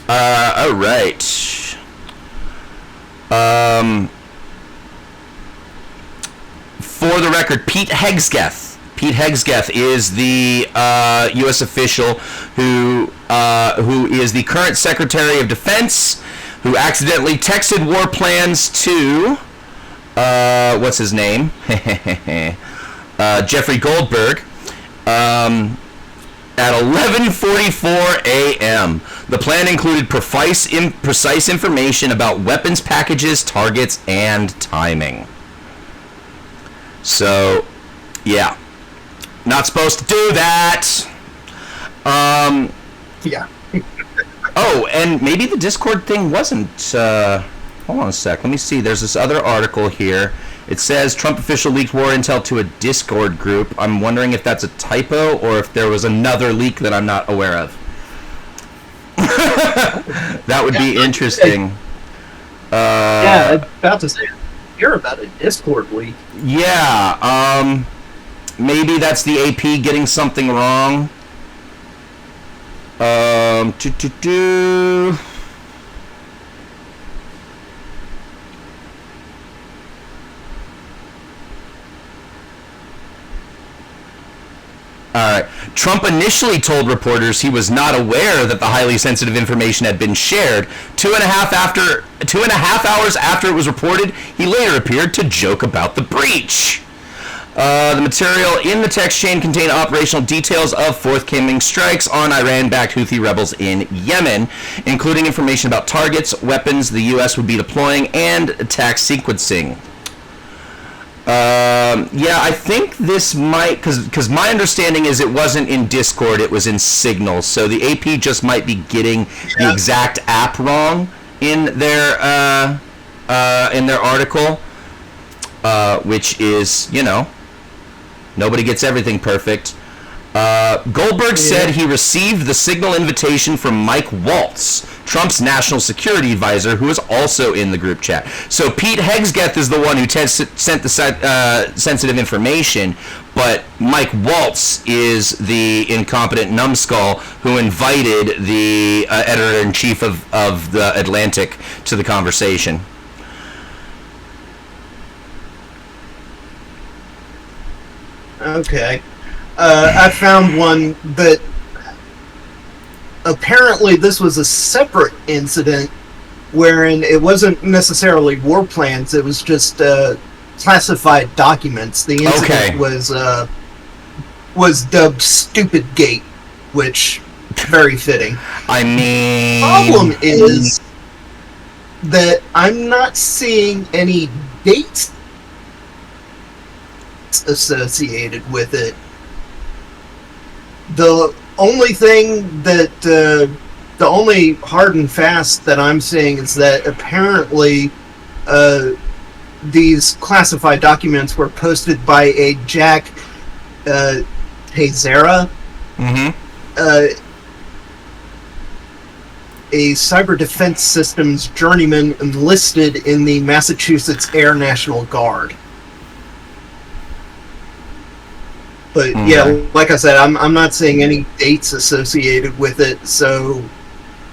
All right. For the record, Pete Hegseth. Pete Hegseth is the U.S. official who is the current Secretary of Defense, who accidentally texted war plans to, what's his name? Jeffrey Goldberg, at 11:44 a.m. The plan included precise information about weapons packages, targets, and timing. So, yeah. Not supposed to do that. Yeah. Oh, and maybe the Discord thing wasn't. Hold on a sec. Let me see. There's this other article here. It says Trump official leaked war intel to a Discord group. I'm wondering if that's a typo or if there was another leak that I'm not aware of. That would be interesting. Yeah, I was about to say, hear about a Discord leak. Yeah, maybe that's the AP getting something wrong. Alright. Trump initially told reporters he was not aware that the highly sensitive information had been shared. 2.5 hours after it was reported, he later appeared to joke about the breach. The material in the text chain contained operational details of forthcoming strikes on Iran-backed Houthi rebels in Yemen, including information about targets, weapons the U.S. would be deploying, and attack sequencing. Yeah, I think this might, because my understanding is it wasn't in Discord, it was in Signal, so the AP just might be getting the exact app wrong in their article, which is, you know, nobody gets everything perfect. Goldberg said he received the Signal invitation from Mike Waltz, Trump's national security advisor, who is also in the group chat. So Pete Hegseth is the one who sent the sensitive information, but Mike Waltz is the incompetent numbskull who invited the editor-in-chief of the Atlantic to the conversation. Okay. I found one that apparently this was a separate incident wherein it wasn't necessarily war plans, it was just classified documents. The incident was dubbed Stupid Gate, which very fitting. I mean, the problem is that I'm not seeing any dates associated with it. The only thing that the only hard and fast that I'm seeing is that apparently these classified documents were posted by a Jack Teixeira, a cyber defense systems journeyman enlisted in the Massachusetts Air National Guard. But yeah, like I said, I'm not seeing any dates associated with it. So,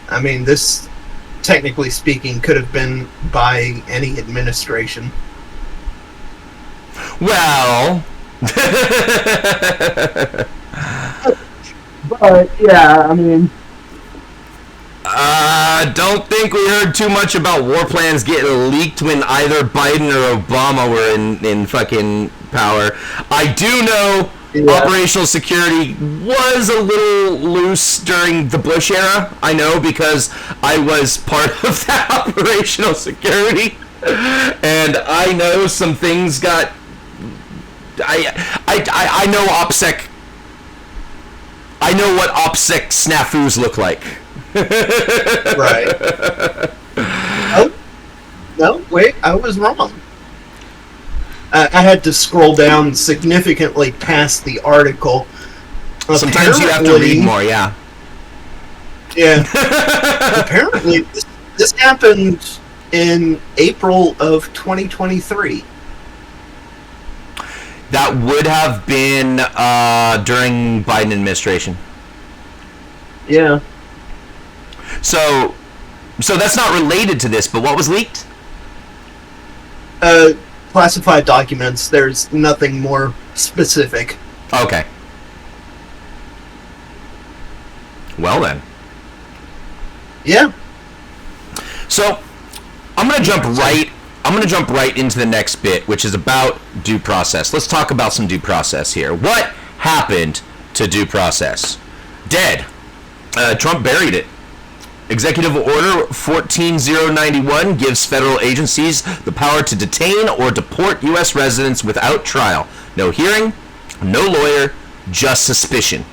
I mean, this, technically speaking, could have been by any administration. Well, but yeah, I mean, don't think we heard too much about war plans getting leaked when either Biden or Obama were in fucking power. I do know. Yeah. Operational security was a little loose during the Bush era. I know because I was part of that operational security, and I know some things got. I know OPSEC. I know what OPSEC snafus look like. Right. Oh, no, wait, I was wrong. I had to scroll down significantly past the article. Sometimes you have to read more, yeah. Yeah. Apparently, this happened in April of 2023. That would have been during Biden administration. Yeah. So that's not related to this, but what was leaked? Classified documents. There's nothing more specific. Okay. Well then. Yeah. So I'm gonna jump right into the next bit, which is about due process. Let's talk about some due process here. What happened to due process? Dead. Trump buried it. Executive Order 14091 gives federal agencies the power to detain or deport U.S. residents without trial. No hearing, no lawyer, just suspicion.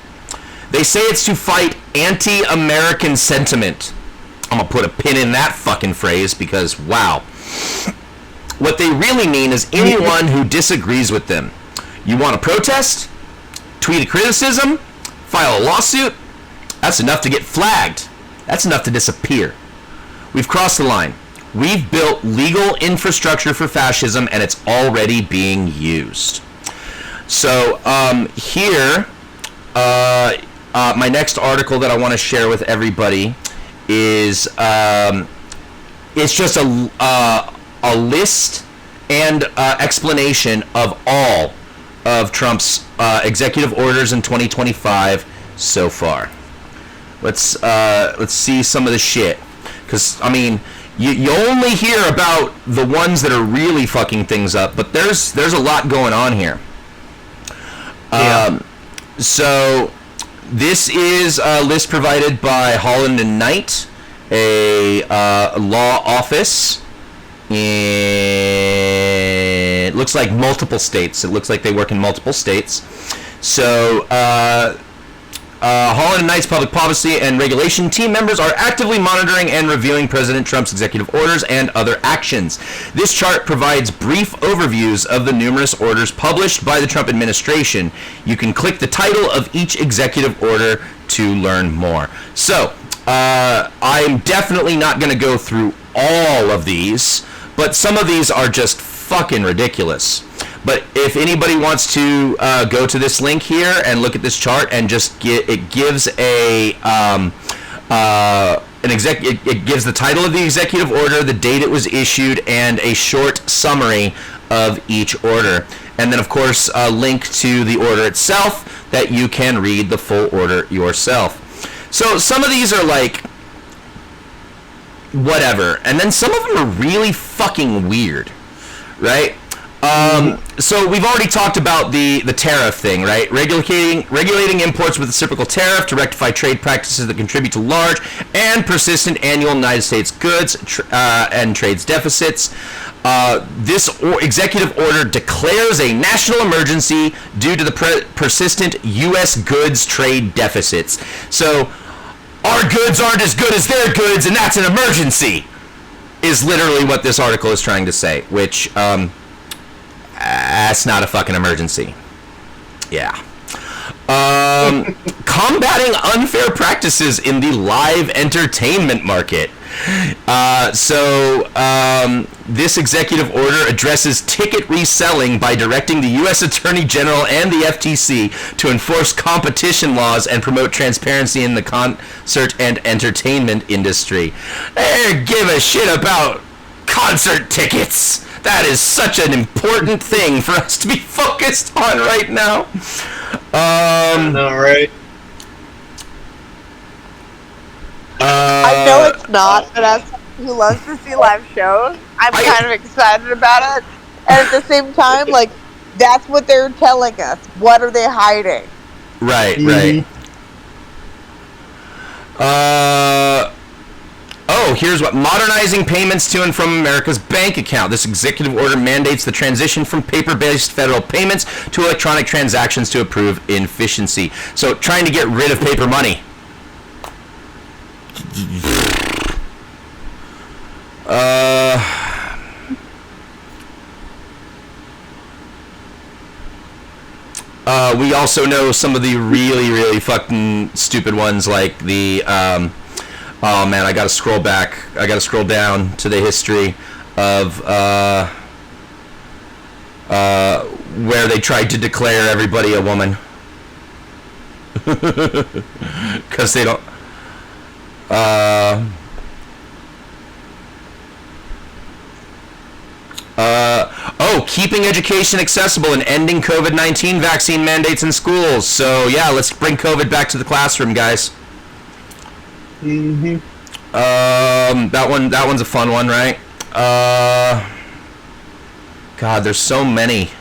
They say it's to fight anti-American sentiment. I'm gonna put a pin in that fucking phrase because, wow. What they really mean is anyone who disagrees with them. You want to protest? Tweet a criticism? File a lawsuit? That's enough to get flagged. That's enough to disappear. We've crossed the line. We've built legal infrastructure for fascism, and it's already being used. So here, my next article that I want to share with everybody is it's just a list and explanation of all of Trump's executive orders in 2025 so far. Let's see some of the shit, because I mean, you only hear about the ones that are really fucking things up, but there's a lot going on here. So this is a list provided by Holland and Knight, a law office in, it looks like multiple states. It looks like they work in multiple states. So Holland and Knight's public policy and regulation team members are actively monitoring and reviewing President Trump's executive orders and other actions. This chart provides brief overviews of the numerous orders published by the Trump administration. You can click the title of each executive order to learn more. So, I'm definitely not going to go through all of these, but some of these are just fucking ridiculous. But if anybody wants to go to this link here and look at this chart and just it gives a it gives the title of the executive order, the date it was issued, and a short summary of each order. And then, of course, a link to the order itself that you can read the full order yourself. So some of these are like whatever, and then some of them are really fucking weird, right? So we've already talked about the tariff thing, right? Regulating imports with a reciprocal tariff to rectify trade practices that contribute to large and persistent annual United States goods and trades deficits. This executive order declares a national emergency due to the persistent U.S. goods trade deficits. So our goods aren't as good as their goods, and that's an emergency, is literally what this article is trying to say, which that's not a fucking emergency. Yeah. Combating unfair practices in the live entertainment market. This executive order addresses ticket reselling by directing the U.S. Attorney General and the FTC to enforce competition laws and promote transparency in the concert and entertainment industry. They give a shit about concert tickets. That is such an important thing for us to be focused on right now. I know, right? I know it's not, but as someone who loves to see live shows, I'm kind of excited about it. And at the same time, like, that's what they're telling us. What are they hiding? Right, right. Here's what. Modernizing payments to and from America's bank account. This executive order mandates the transition from paper-based federal payments to electronic transactions to improve efficiency. So, trying to get rid of paper money. We also know some of the really, really fucking stupid ones, like the, oh man, I gotta scroll back. I gotta scroll down to the history of, where they tried to declare everybody a woman. Because they don't, keeping education accessible and ending COVID-19 vaccine mandates in schools. So yeah, let's bring COVID back to the classroom, guys. Mm-hmm. That one's a fun one, right? God, there's so many.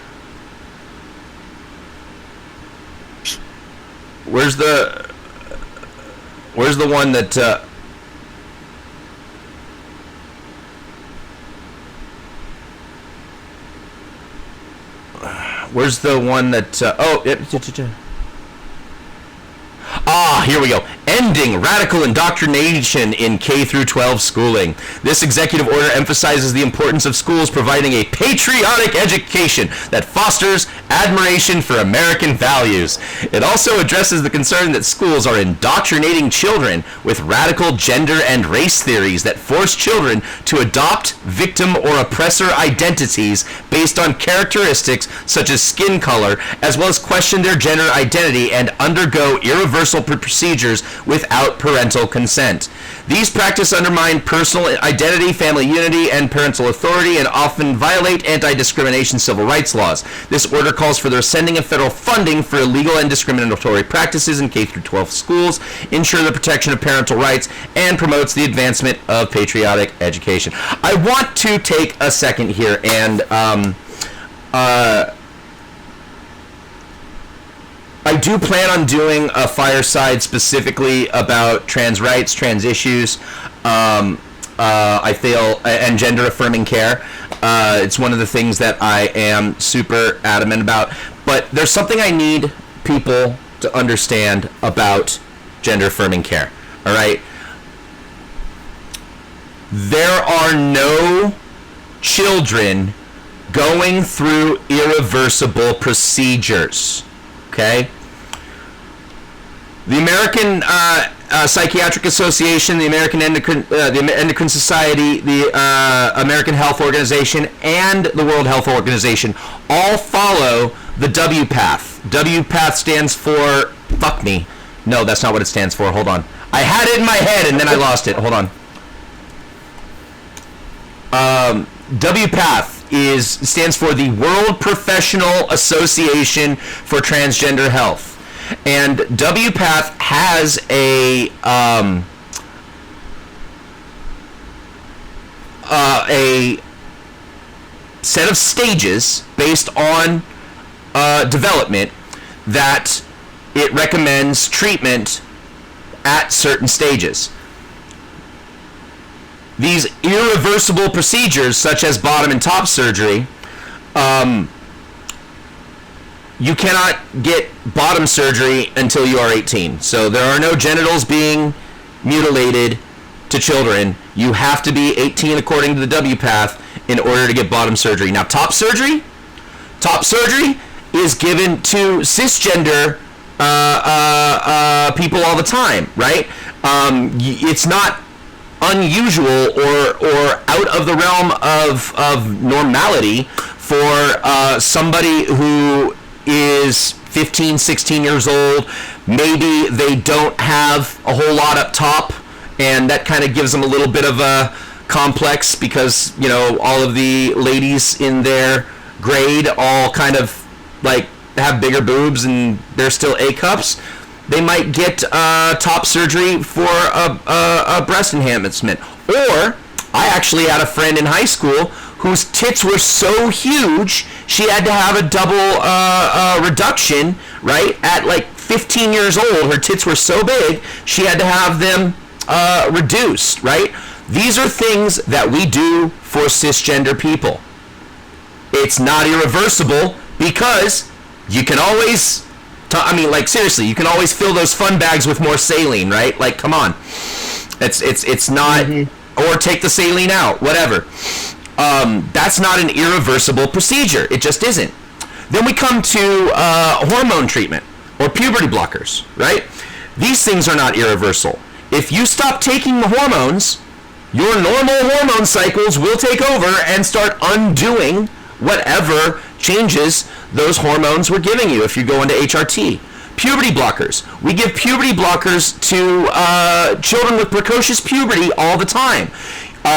Where's the one that Here we go. Ending radical indoctrination in K through 12 schooling. This executive order emphasizes the importance of schools providing a patriotic education that fosters admiration for American values. It also addresses the concern that schools are indoctrinating children with radical gender and race theories that force children to adopt victim or oppressor identities based on characteristics such as skin color, as well as question their gender identity and undergo irreversible procedures without parental consent. These practices undermine personal identity, family unity, and parental authority, and often violate anti-discrimination civil rights laws. This order calls for the rescinding of federal funding for illegal and discriminatory practices in K through 12 schools, ensure the protection of parental rights, and promotes the advancement of patriotic education. I want to take a second here and I do plan on doing a fireside specifically about trans rights, trans issues, I feel, and gender affirming care. It's one of the things that I am super adamant about. But there's something I need people to understand about gender affirming care. All right? There are no children going through irreversible procedures. Okay? The American Psychiatric Association, the American Endocrine Society, the American Health Organization, and the World Health Organization all follow the W path. W path stands for... Fuck me. No, that's not what it stands for. Hold on. I had it in my head and then I lost it. Hold on. W path stands for the World Professional Association for Transgender Health. And WPATH has a set of stages based on development that it recommends treatment at certain stages. These irreversible procedures, such as bottom and top surgery, you cannot get bottom surgery until you are 18. So there are no genitals being mutilated to children. You have to be 18 according to the W path in order to get bottom surgery. Now, top surgery is given to cisgender people all the time, right? It's not unusual or out of the realm of normality for somebody who is 15, 16 years old. Maybe they don't have a whole lot up top, and that kind of gives them a little bit of a complex because, you know, all of the ladies in their grade all kind of like have bigger boobs and they're still A cups. They might get top surgery for a breast enhancement. Or I actually had a friend in high school whose tits were so huge she had to have a double reduction, right? At like 15 years old, her tits were so big she had to have them reduced, right? These are things that we do for cisgender people. It's not irreversible because you can always... seriously, you can always fill those fun bags with more saline, right? Like, come on. It's not... Mm-hmm. Or take the saline out, whatever. That's not an irreversible procedure. It just isn't. Then we come to hormone treatment or puberty blockers, right? These things are not irreversible. If you stop taking the hormones, your normal hormone cycles will take over and start undoing whatever changes those hormones were giving you if you go into HRT. Puberty blockers. We give puberty blockers to children with precocious puberty all the time.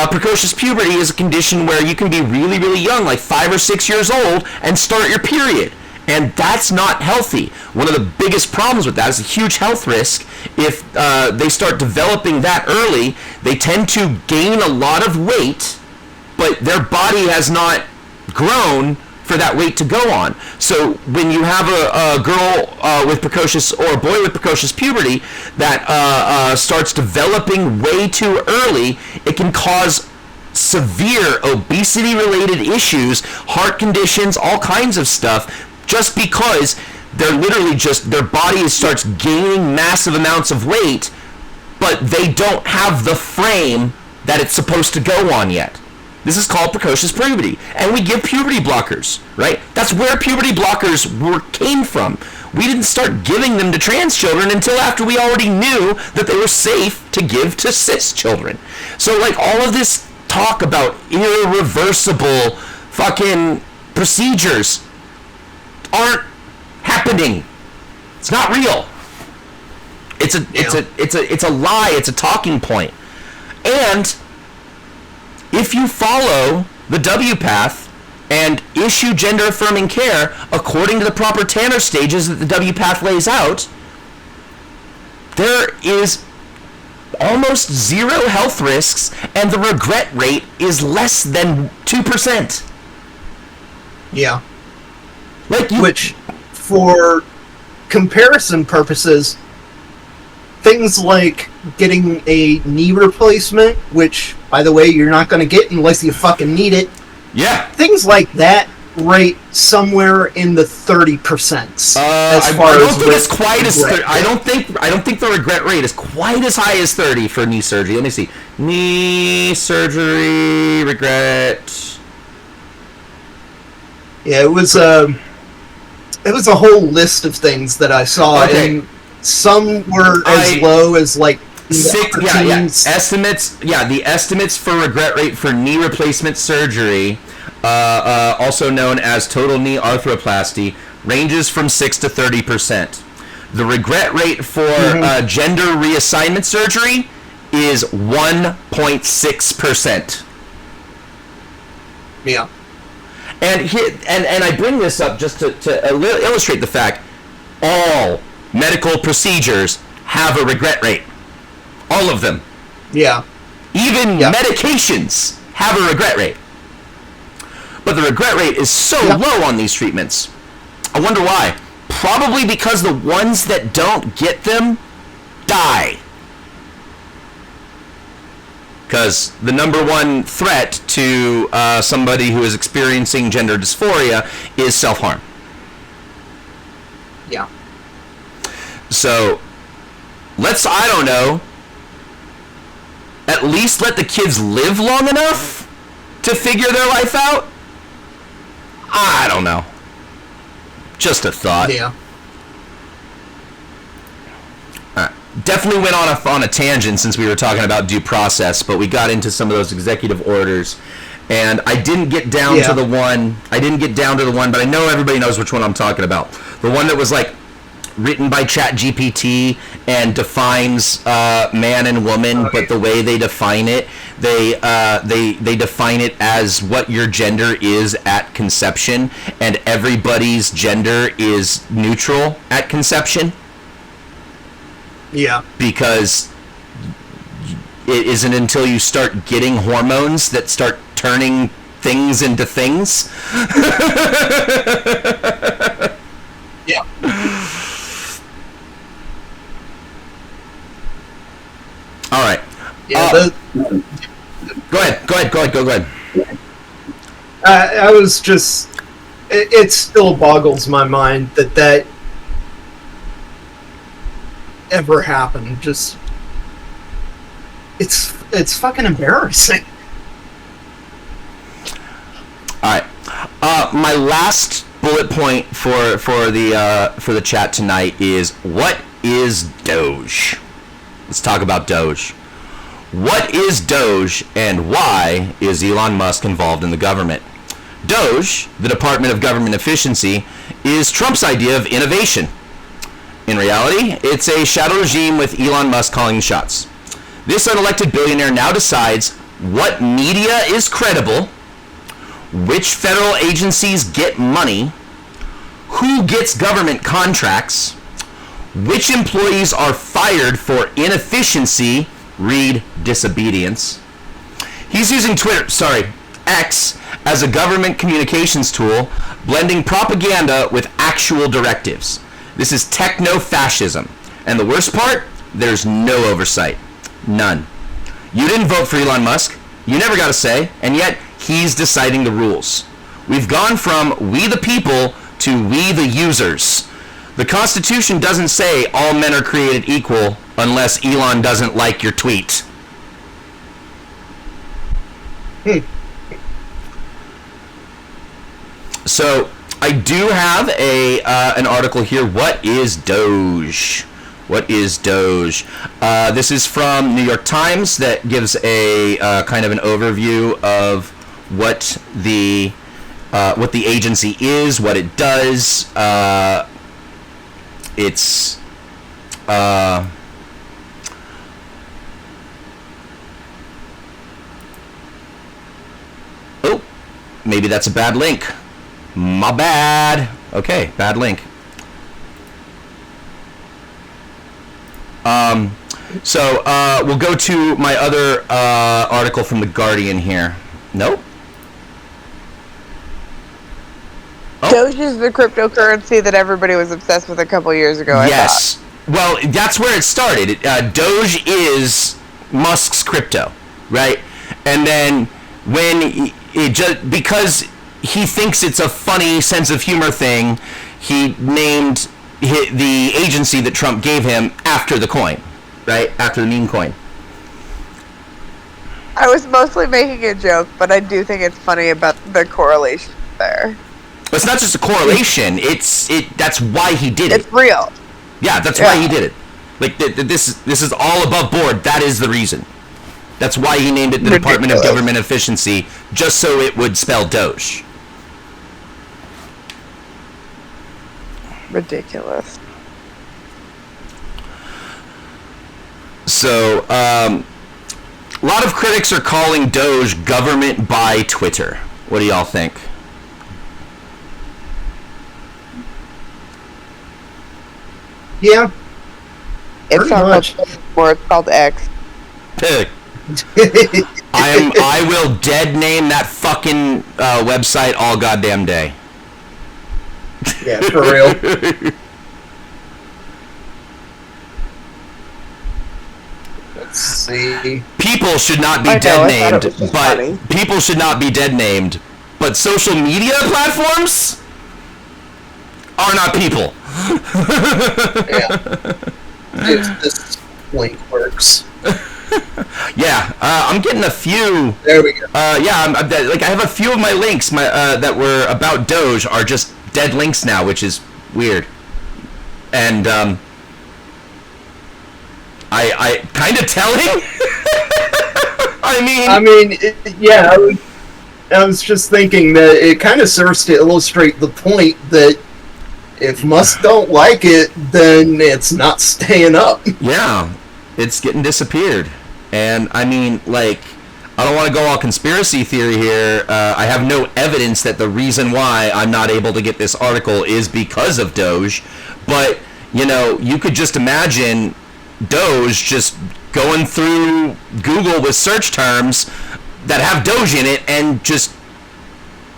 Precocious puberty is a condition where you can be really, really young, like 5 or 6 years old, and start your period. And that's not healthy. One of the biggest problems with that is a huge health risk. If they start developing that early, they tend to gain a lot of weight, but their body has not grown for that weight to go on. So when you have a girl with precocious, or a boy with precocious puberty that starts developing way too early, it can cause severe obesity-related issues, heart conditions, all kinds of stuff, just because they're literally just, their body starts gaining massive amounts of weight, but they don't have the frame that it's supposed to go on yet. This is called precocious puberty, and we give puberty blockers, right? That's where puberty blockers came from. We didn't start giving them to trans children until after we already knew that they were safe to give to cis children. So, like, all of this talk about irreversible fucking procedures aren't happening. It's not real. It's a lie. It's a talking point. And if you follow the W path and issue gender affirming care according to the proper Tanner stages that the W path lays out, there is almost zero health risks, and the regret rate is less than 2%. Yeah. Which, for comparison purposes, things like getting a knee replacement, which, by the way, you're not going to get unless you fucking need it. Yeah. Things like that rate somewhere in the 30%. I don't think it's quite as. I don't think the regret rate is quite as high as 30 for knee surgery. Let me see. Knee surgery regret. Yeah, it was a whole list of things that I saw, okay. And some were as low as like estimates. Yeah, the estimates for regret rate for knee replacement surgery, also known as total knee arthroplasty, ranges from 6 to 30%. The regret rate for gender reassignment surgery is 1.6%. Yeah. And I bring this up just to illustrate the fact all medical procedures have a regret rate. All of them. Yeah. Even medications have a regret rate. But the regret rate is so low on these treatments. I wonder why. Probably because the ones that don't get them die. Because the number one threat to somebody who is experiencing gender dysphoria is self-harm. Yeah. So, I don't know, at least let the kids live long enough to figure their life out? I don't know. Just a thought. Yeah. Definitely went on a tangent since we were talking about due process, but we got into some of those executive orders, and I didn't get down to the one. But I know everybody knows which one I'm talking about. The one that was like written by ChatGPT and defines man and woman, but the way they define it, they define it as what your gender is at conception, and everybody's gender is neutral at conception. Yeah. Because it isn't until you start getting hormones that start turning things into things. Yeah. All right. Yeah. Go ahead. I was just. It still boggles my mind that ever happened. Just. It's fucking embarrassing. All right. My last bullet point for the chat tonight is, what is Doge? Let's talk about Doge. What is Doge, and why is Elon Musk involved in the government? Doge, the Department of Government Efficiency, is Trump's idea of innovation. In reality, it's a shadow regime with Elon Musk calling the shots. This unelected billionaire now decides what media is credible, which federal agencies get money, who gets government contracts, which employees are fired for inefficiency, read disobedience. He's using X, as a government communications tool, blending propaganda with actual directives. This is techno-fascism. And the worst part, there's no oversight. None. You didn't vote for Elon Musk. You never got a say, and yet he's deciding the rules. We've gone from we the people to we the users. The Constitution doesn't say all men are created equal unless Elon doesn't like your tweet. So I do have an article here. What is Doge? What is Doge? This is from New York Times that gives a kind of an overview of what the agency is, what it does. It's oh, maybe that's a bad link. My bad. Okay, bad link. So we'll go to my other article from The Guardian here. Nope. Oh. Doge is the cryptocurrency that everybody was obsessed with a couple years ago. Yes. Well, that's where it started. Doge is Musk's crypto, right? And then when because he thinks it's a funny sense of humor thing, he named the agency that Trump gave him after the coin, right? After the meme coin. I was mostly making a joke, but I do think it's funny about the correlation there. It's not just a correlation. That's why he did it. It's real. Yeah, that's why he did it. Like this is all above board. That is the reason. That's why he named it the Department of Government Efficiency, just so it would spell Doge. Ridiculous. So, a lot of critics are calling Doge government by Twitter. What do y'all think? Yeah. It's not called it's called X. I will dead name that fucking website all goddamn day. Yeah, for real. Let's see. People should not be dead named, but people should not be dead named. But social media platforms are not people. Yeah. If this link works. Yeah, I'm getting a few. There we go. Yeah, I have a few of my links that were about Doge are just dead links now, which is weird. And I kind of telling. I mean, yeah. I was just thinking that it kind of serves to illustrate the point that if Musk don't like it, then it's not staying up. Yeah, it's getting disappeared. And I mean, like, I don't want to go all conspiracy theory here. I have no evidence that the reason why I'm not able to get this article is because of Doge. But, you know, you could just imagine Doge just going through Google with search terms that have Doge in it and just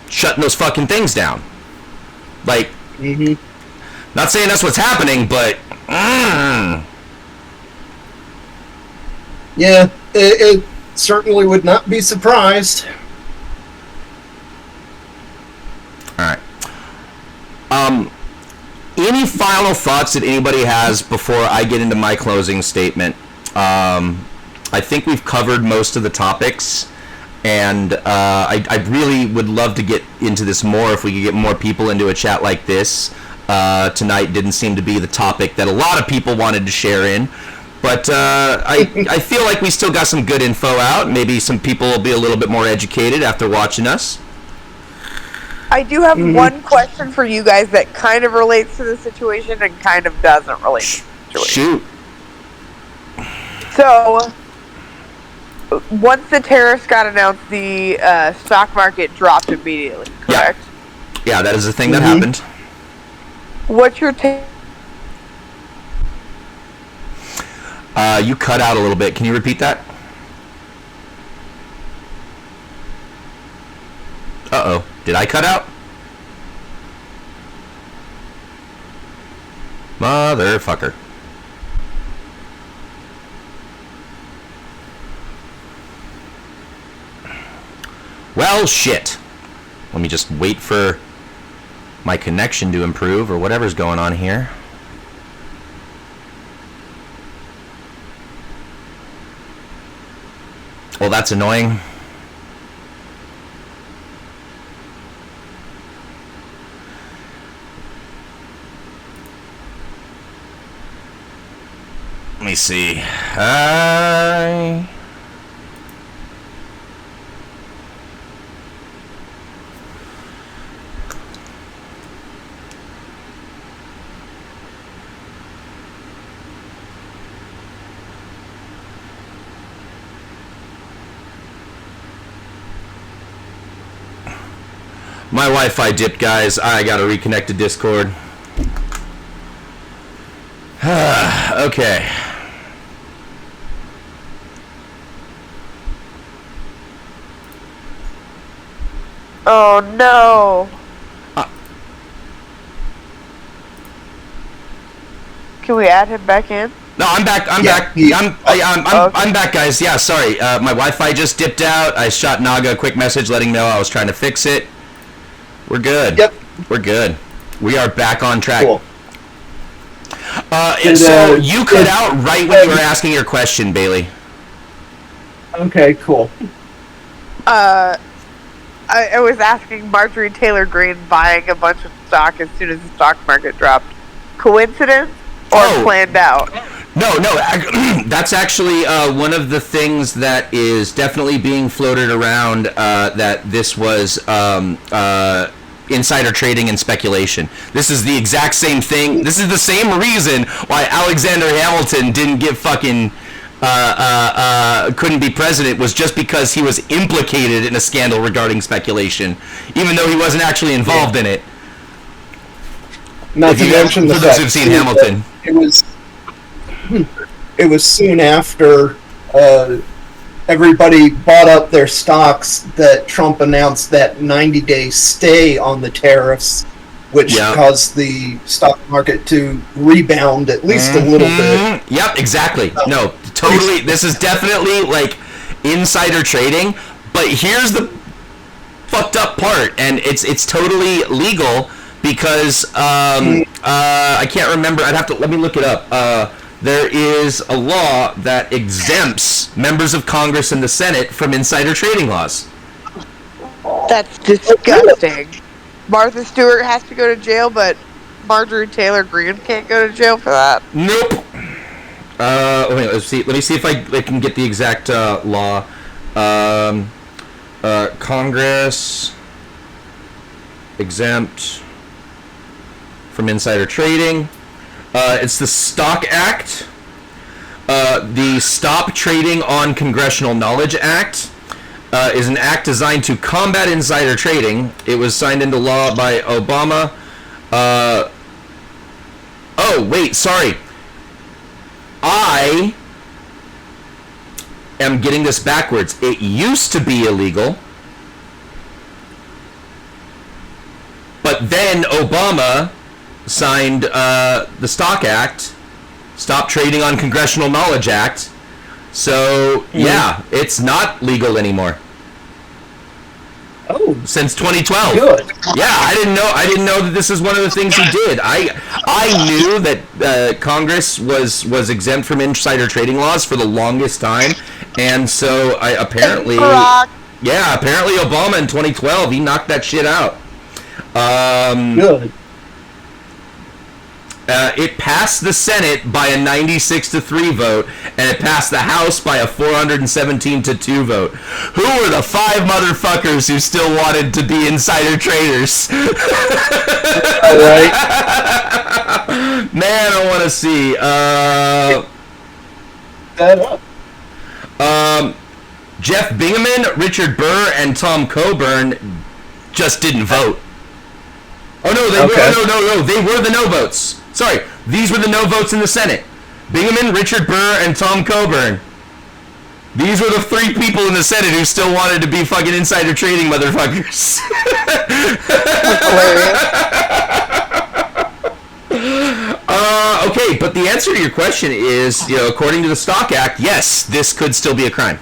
shutting those fucking things down. Like, not saying that's what's happening, but yeah, it certainly would not be surprised. All right. Any final thoughts that anybody has before I get into my closing statement? I think we've covered most of the topics, and I really would love to get into this more if we could get more people into a chat like this. Tonight didn't seem to be the topic that a lot of people wanted to share in, but I feel like we still got some good info out. Maybe some people will be a little bit more educated after watching us. I do have one question for you guys that kind of relates to the situation and kind of doesn't relate to the situation. Shoot. So, once the tariffs got announced, the stock market dropped immediately, correct? Yeah, that is a thing that happened. What's your take? You cut out a little bit. Can you repeat that? Uh-oh. Did I cut out? Motherfucker. Well, shit. Let me just wait for my connection to improve or whatever's going on here. Well, that's annoying. Let me see. My Wi-Fi dipped, guys. I gotta reconnect to Discord. Okay. Oh no. Can we add him back in? No, I'm back. I'm Yeah, back. he- I'm back, guys. Yeah, sorry. My Wi-Fi just dipped out. I shot Naga a quick message letting him know I was trying to fix it. We're good. Yep. We're good. We are back on track. Cool. So you cut out right when you were asking your question, Bailey. Okay, cool. I was asking Marjorie Taylor Greene buying a bunch of stock as soon as the stock market dropped. Coincidence or planned out? No, that's actually one of the things that is definitely being floated around, that this was insider trading and speculation. This is the exact same thing. This is the same reason why Alexander Hamilton didn't get fucking couldn't be president, was just because he was implicated in a scandal regarding speculation, even though he wasn't actually involved in it. Not to mention the for those fact who've seen Hamilton. It was soon after everybody bought up their stocks that Trump announced that 90-day stay on the tariffs, which caused the stock market to rebound at least a little bit. Yep, exactly. No, totally. This is definitely like insider trading, but here's the fucked up part, and it's totally legal because I can't remember. I'd have to let me look it up. There is a law that exempts members of Congress and the Senate from insider trading laws. That's disgusting. Martha Stewart has to go to jail, but Marjorie Taylor Greene can't go to jail for that. Nope. Wait, let's see. Let me see if I can get the exact law. Congress exempt from insider trading. It's the Stock Act, the Stop Trading on Congressional Knowledge Act. Is an act designed to combat insider trading. It was signed into law by Obama. Oh, wait, sorry. I am getting this backwards. It used to be illegal, but then Obama signed the Stock Act, Stop Trading on Congressional Knowledge Act. So, yeah, it's not legal anymore. Oh, since 2012. Good. Yeah, I didn't know that this is one of the things he did. I knew that Congress was exempt from insider trading laws for the longest time, and so apparently Obama in 2012 he knocked that shit out. Good. It passed the Senate by a 96-3 vote, and it passed the House by a 417-2 vote. Who were the 5 motherfuckers who still wanted to be insider traders? All right. Man, I want to see. That up. Jeff Bingaman, Richard Burr, and Tom Coburn just didn't vote. Oh no, they were they were the no votes. Sorry, these were the no votes in the Senate. Bingaman, Richard Burr, and Tom Coburn. These were the 3 people in the Senate who still wanted to be fucking insider trading motherfuckers. Okay, but the answer to your question is, according to the Stock Act, yes, this could still be a crime.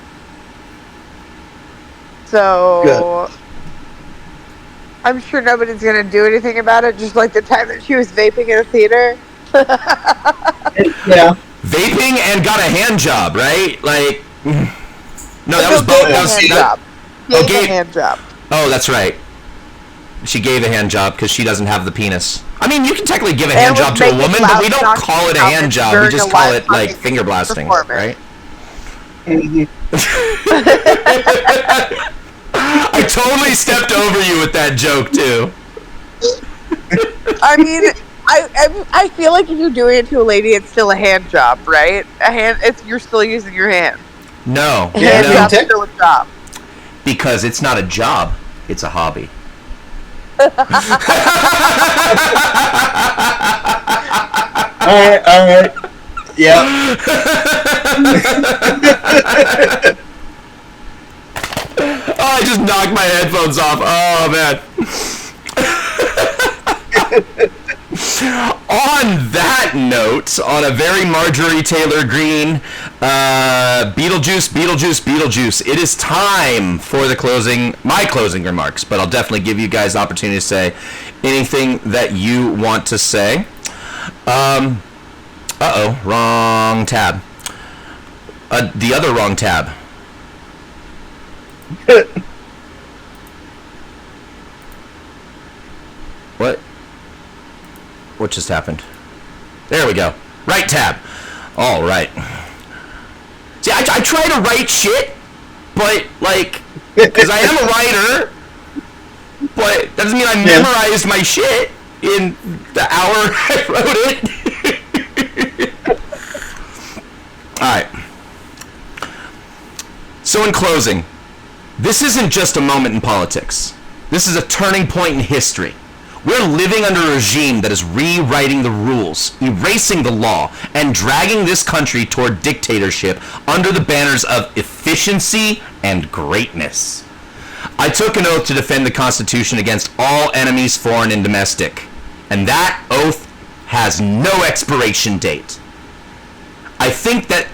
So, Good. I'm sure nobody's going to do anything about it, just like the time that she was vaping in a theater. Yeah. Vaping and got a hand job, right? Like, No, that was both. That was hand job. Gave a hand job. Oh, that's right. She gave a hand job because she doesn't have the penis. I mean, you can technically give a hand job to a woman, but we don't call it a hand job. We just call it, like, finger blasting, right? Mhm. I totally stepped over you with that joke, too. I mean, I feel like if you're doing it to a lady, it's still a hand job, right? You're still using your hand. No. A hand job's still a job. Because it's not a job, it's a hobby. Alright. Yeah. Oh, I just knocked my headphones off. Oh, man. On that note, on a very Marjorie Taylor Greene, Beetlejuice, it is time for my closing remarks, but I'll definitely give you guys the opportunity to say anything that you want to say. Uh-oh, wrong tab. The other wrong tab. What just happened? There we go. Right tab. All right. See, I try to write shit, but, like, because I am a writer, but that doesn't mean I memorized my shit in the hour I wrote it. All right. So in closing, this isn't just a moment in politics. This is a turning point in history. We're living under a regime that is rewriting the rules, erasing the law, and dragging this country toward dictatorship under the banners of efficiency and greatness. I took an oath to defend the Constitution against all enemies, foreign and domestic, and that oath has no expiration date. I think that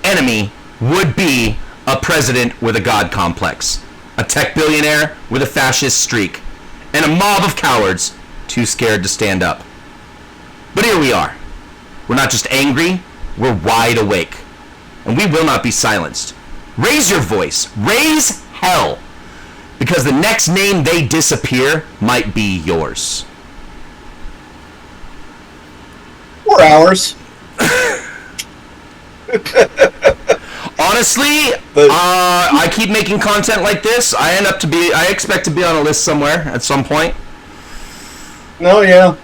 enemy would be a president with a God complex, a tech billionaire with a fascist streak, and a mob of cowards too scared to stand up. But here we are. We're not just angry, we're wide awake. And we will not be silenced. Raise your voice. Raise hell. Because the next name they disappear might be yours. 4 hours. Honestly, I keep making content like this. I expect to be on a list somewhere at some point. No, yeah.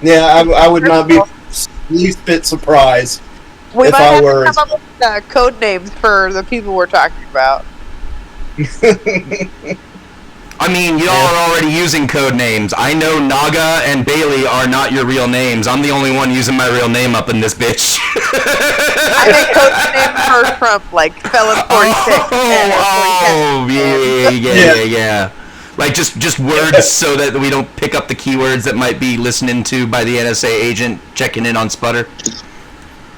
Yeah, I would not be least bit surprised We if might I have were. to come up with code names for the people we're talking about. I mean, y'all are already using code names. I know Naga and Bailey are not your real names. I'm the only one using my real name up in this bitch. I make code names for Trump, like Felon 46. Yeah. Like just words so that we don't pick up the keywords that might be listening to by the NSA agent checking in on Sputter.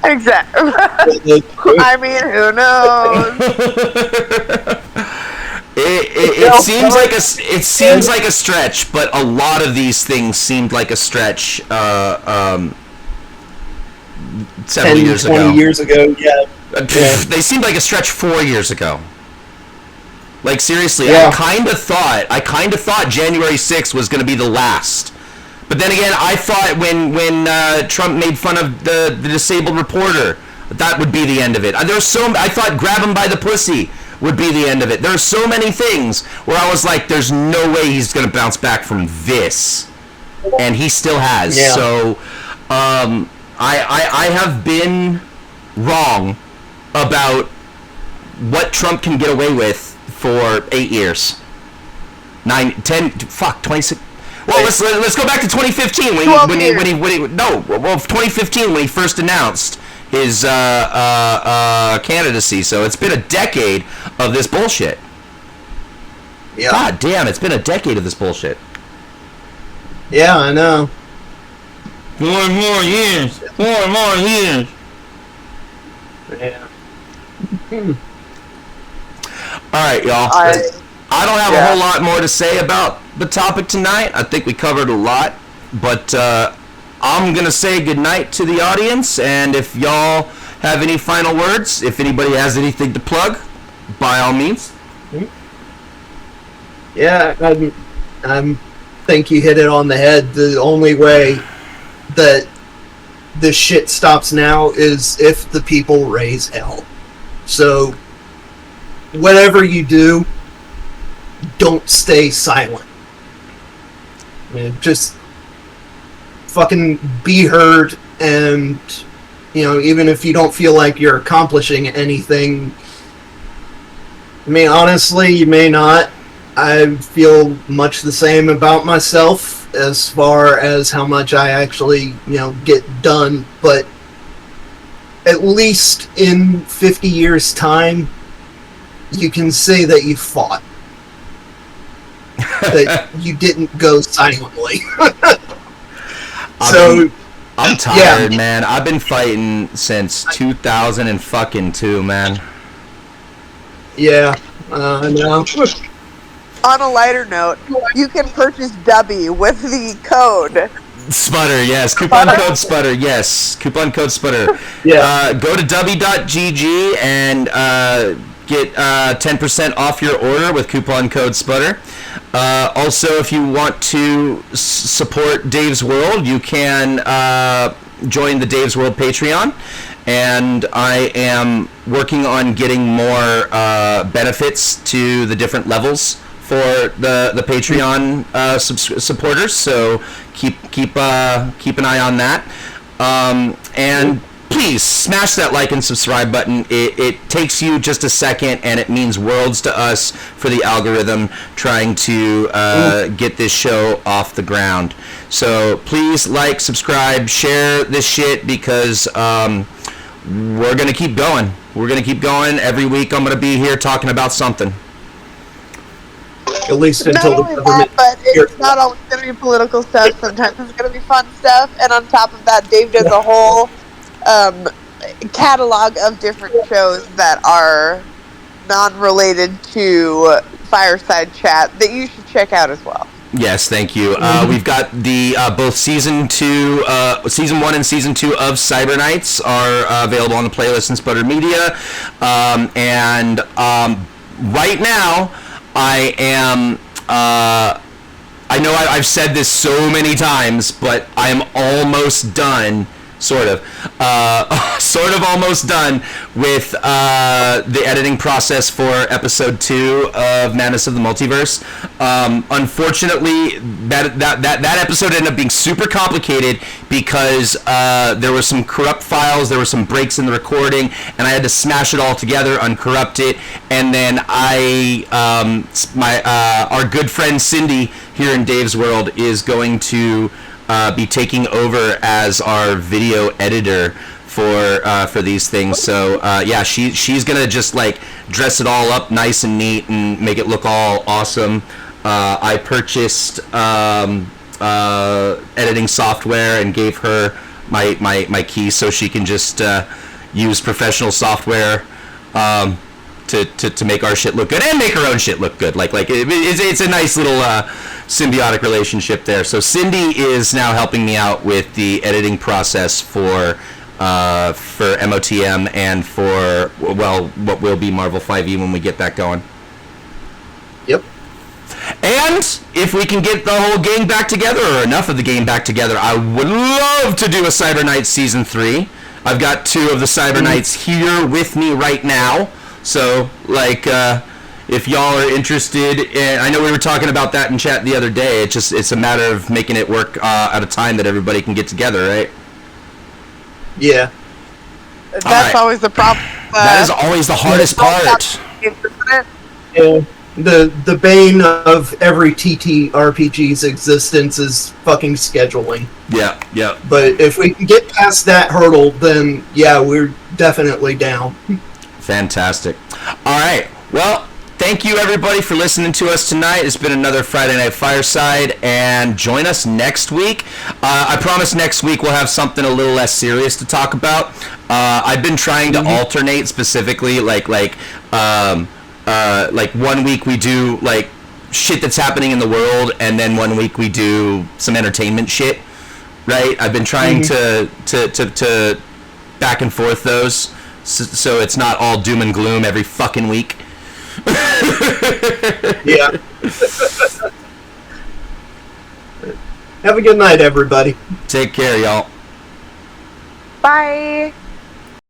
Exactly. I mean, who knows? It seems like a stretch, but a lot of these things seemed like a stretch several years ago. 20 years ago, yeah. They seemed like a stretch 4 years ago. Like, seriously, yeah. I kind of thought January 6th was going to be the last. But then again, I thought when Trump made fun of the disabled reporter, that would be the end of it. I thought grab him by the pussy would be the end of it. There are so many things where I was like, there's no way he's going to bounce back from this. And he still has. Yeah. So, I have been wrong about what Trump can get away with for 8 years. 26. Well, let's go back to 2015 when he 2015 when he first announced his candidacy. So it's been a decade of this bullshit. Yeah. God damn, it's been a decade of this bullshit. Yeah, I know. 4 more years. 4 more years. Yeah. All right, y'all. I don't have a whole lot more to say about the topic tonight. I think we covered a lot, but I'm gonna say goodnight to the audience, and if y'all have any final words, if anybody has anything to plug, By all means. Yeah, I think you hit it on the head. The only way that this shit stops now is if the people raise hell. So, whatever you do, don't stay silent. I mean, just fucking be heard, and, you know, even if you don't feel like you're accomplishing anything, I mean, honestly, you may not. I feel much the same about myself as far as how much I actually, you know, get done, but at least in 50 years' time, you can say that you fought. That you didn't go silently. I'm tired, man. I've been fighting since 2002, man. Yeah, I know. On a lighter note, you can purchase Dubby with the code Sputter, yes. Coupon code Sputter, yes. Coupon code Sputter. Yeah. Go to dubby.gg and get 10% off your order with coupon code Sputter. Also, if you want to support Dave's World, you can join the Dave's World Patreon. And I am working on getting more benefits to the different levels for the Patreon supporters. So keep an eye on that. And please smash that like and subscribe button. It takes you just a second, and it means worlds to us for the algorithm trying to get this show off the ground. So please like, subscribe, share this shit, because we're going to keep going. We're going to keep going. Every week I'm going to be here talking about something. At least Not until the only government... that, but it's not always going to be political stuff. Sometimes it's going to be fun stuff. And on top of that, Dave does a whole catalog of different shows that are non-related to Fireside Chat that you should check out as well. Yes, thank you. We've got the both season 1 and season 2 of Cyber Nights are available on the playlist in Sputter Media. And right now, I am. I know I've said this so many times, but I am almost done. Sort of almost done with the editing process for episode 2 of Madness of the Multiverse. Unfortunately, that episode ended up being super complicated because there were some corrupt files, there were some breaks in the recording, and I had to smash it all together, uncorrupt it, and then our good friend Cindy here in Dave's World is going to be taking over as our video editor for these things. So yeah, she's gonna just like dress it all up nice and neat and make it look all awesome. I purchased editing software and gave her my key so she can just use professional software to make our shit look good and make her own shit look good. It's a nice little symbiotic relationship there. So Cindy is now helping me out with the editing process for MOTM and for, well, what will be Marvel 5e when we get that going. Yep. And if we can get the whole gang back together, or enough of the gang back together, I would love to do a Cyber Knights Season 3. I've got 2 of the Cyber Knights here with me right now. So, like, if y'all are interested, I know we were talking about that in chat the other day. It's a matter of making it work at a time that everybody can get together, right? Yeah. That's right. always the problem. That is always the hardest part. Yeah. The bane of every TTRPG's existence is fucking scheduling. Yeah, yeah. But if we can get past that hurdle, then yeah, we're definitely down. Fantastic. All right. Well, thank you everybody for listening to us tonight. It's been another Friday Night Fireside, and join us next week. I promise next week we'll have something a little less serious to talk about. I've been trying to alternate specifically, like 1 week we do like shit that's happening in the world, and then 1 week we do some entertainment shit. Right? I've been trying to back and forth those. So it's not all doom and gloom every fucking week. Yeah. Have a good night, everybody. Take care, y'all. Bye.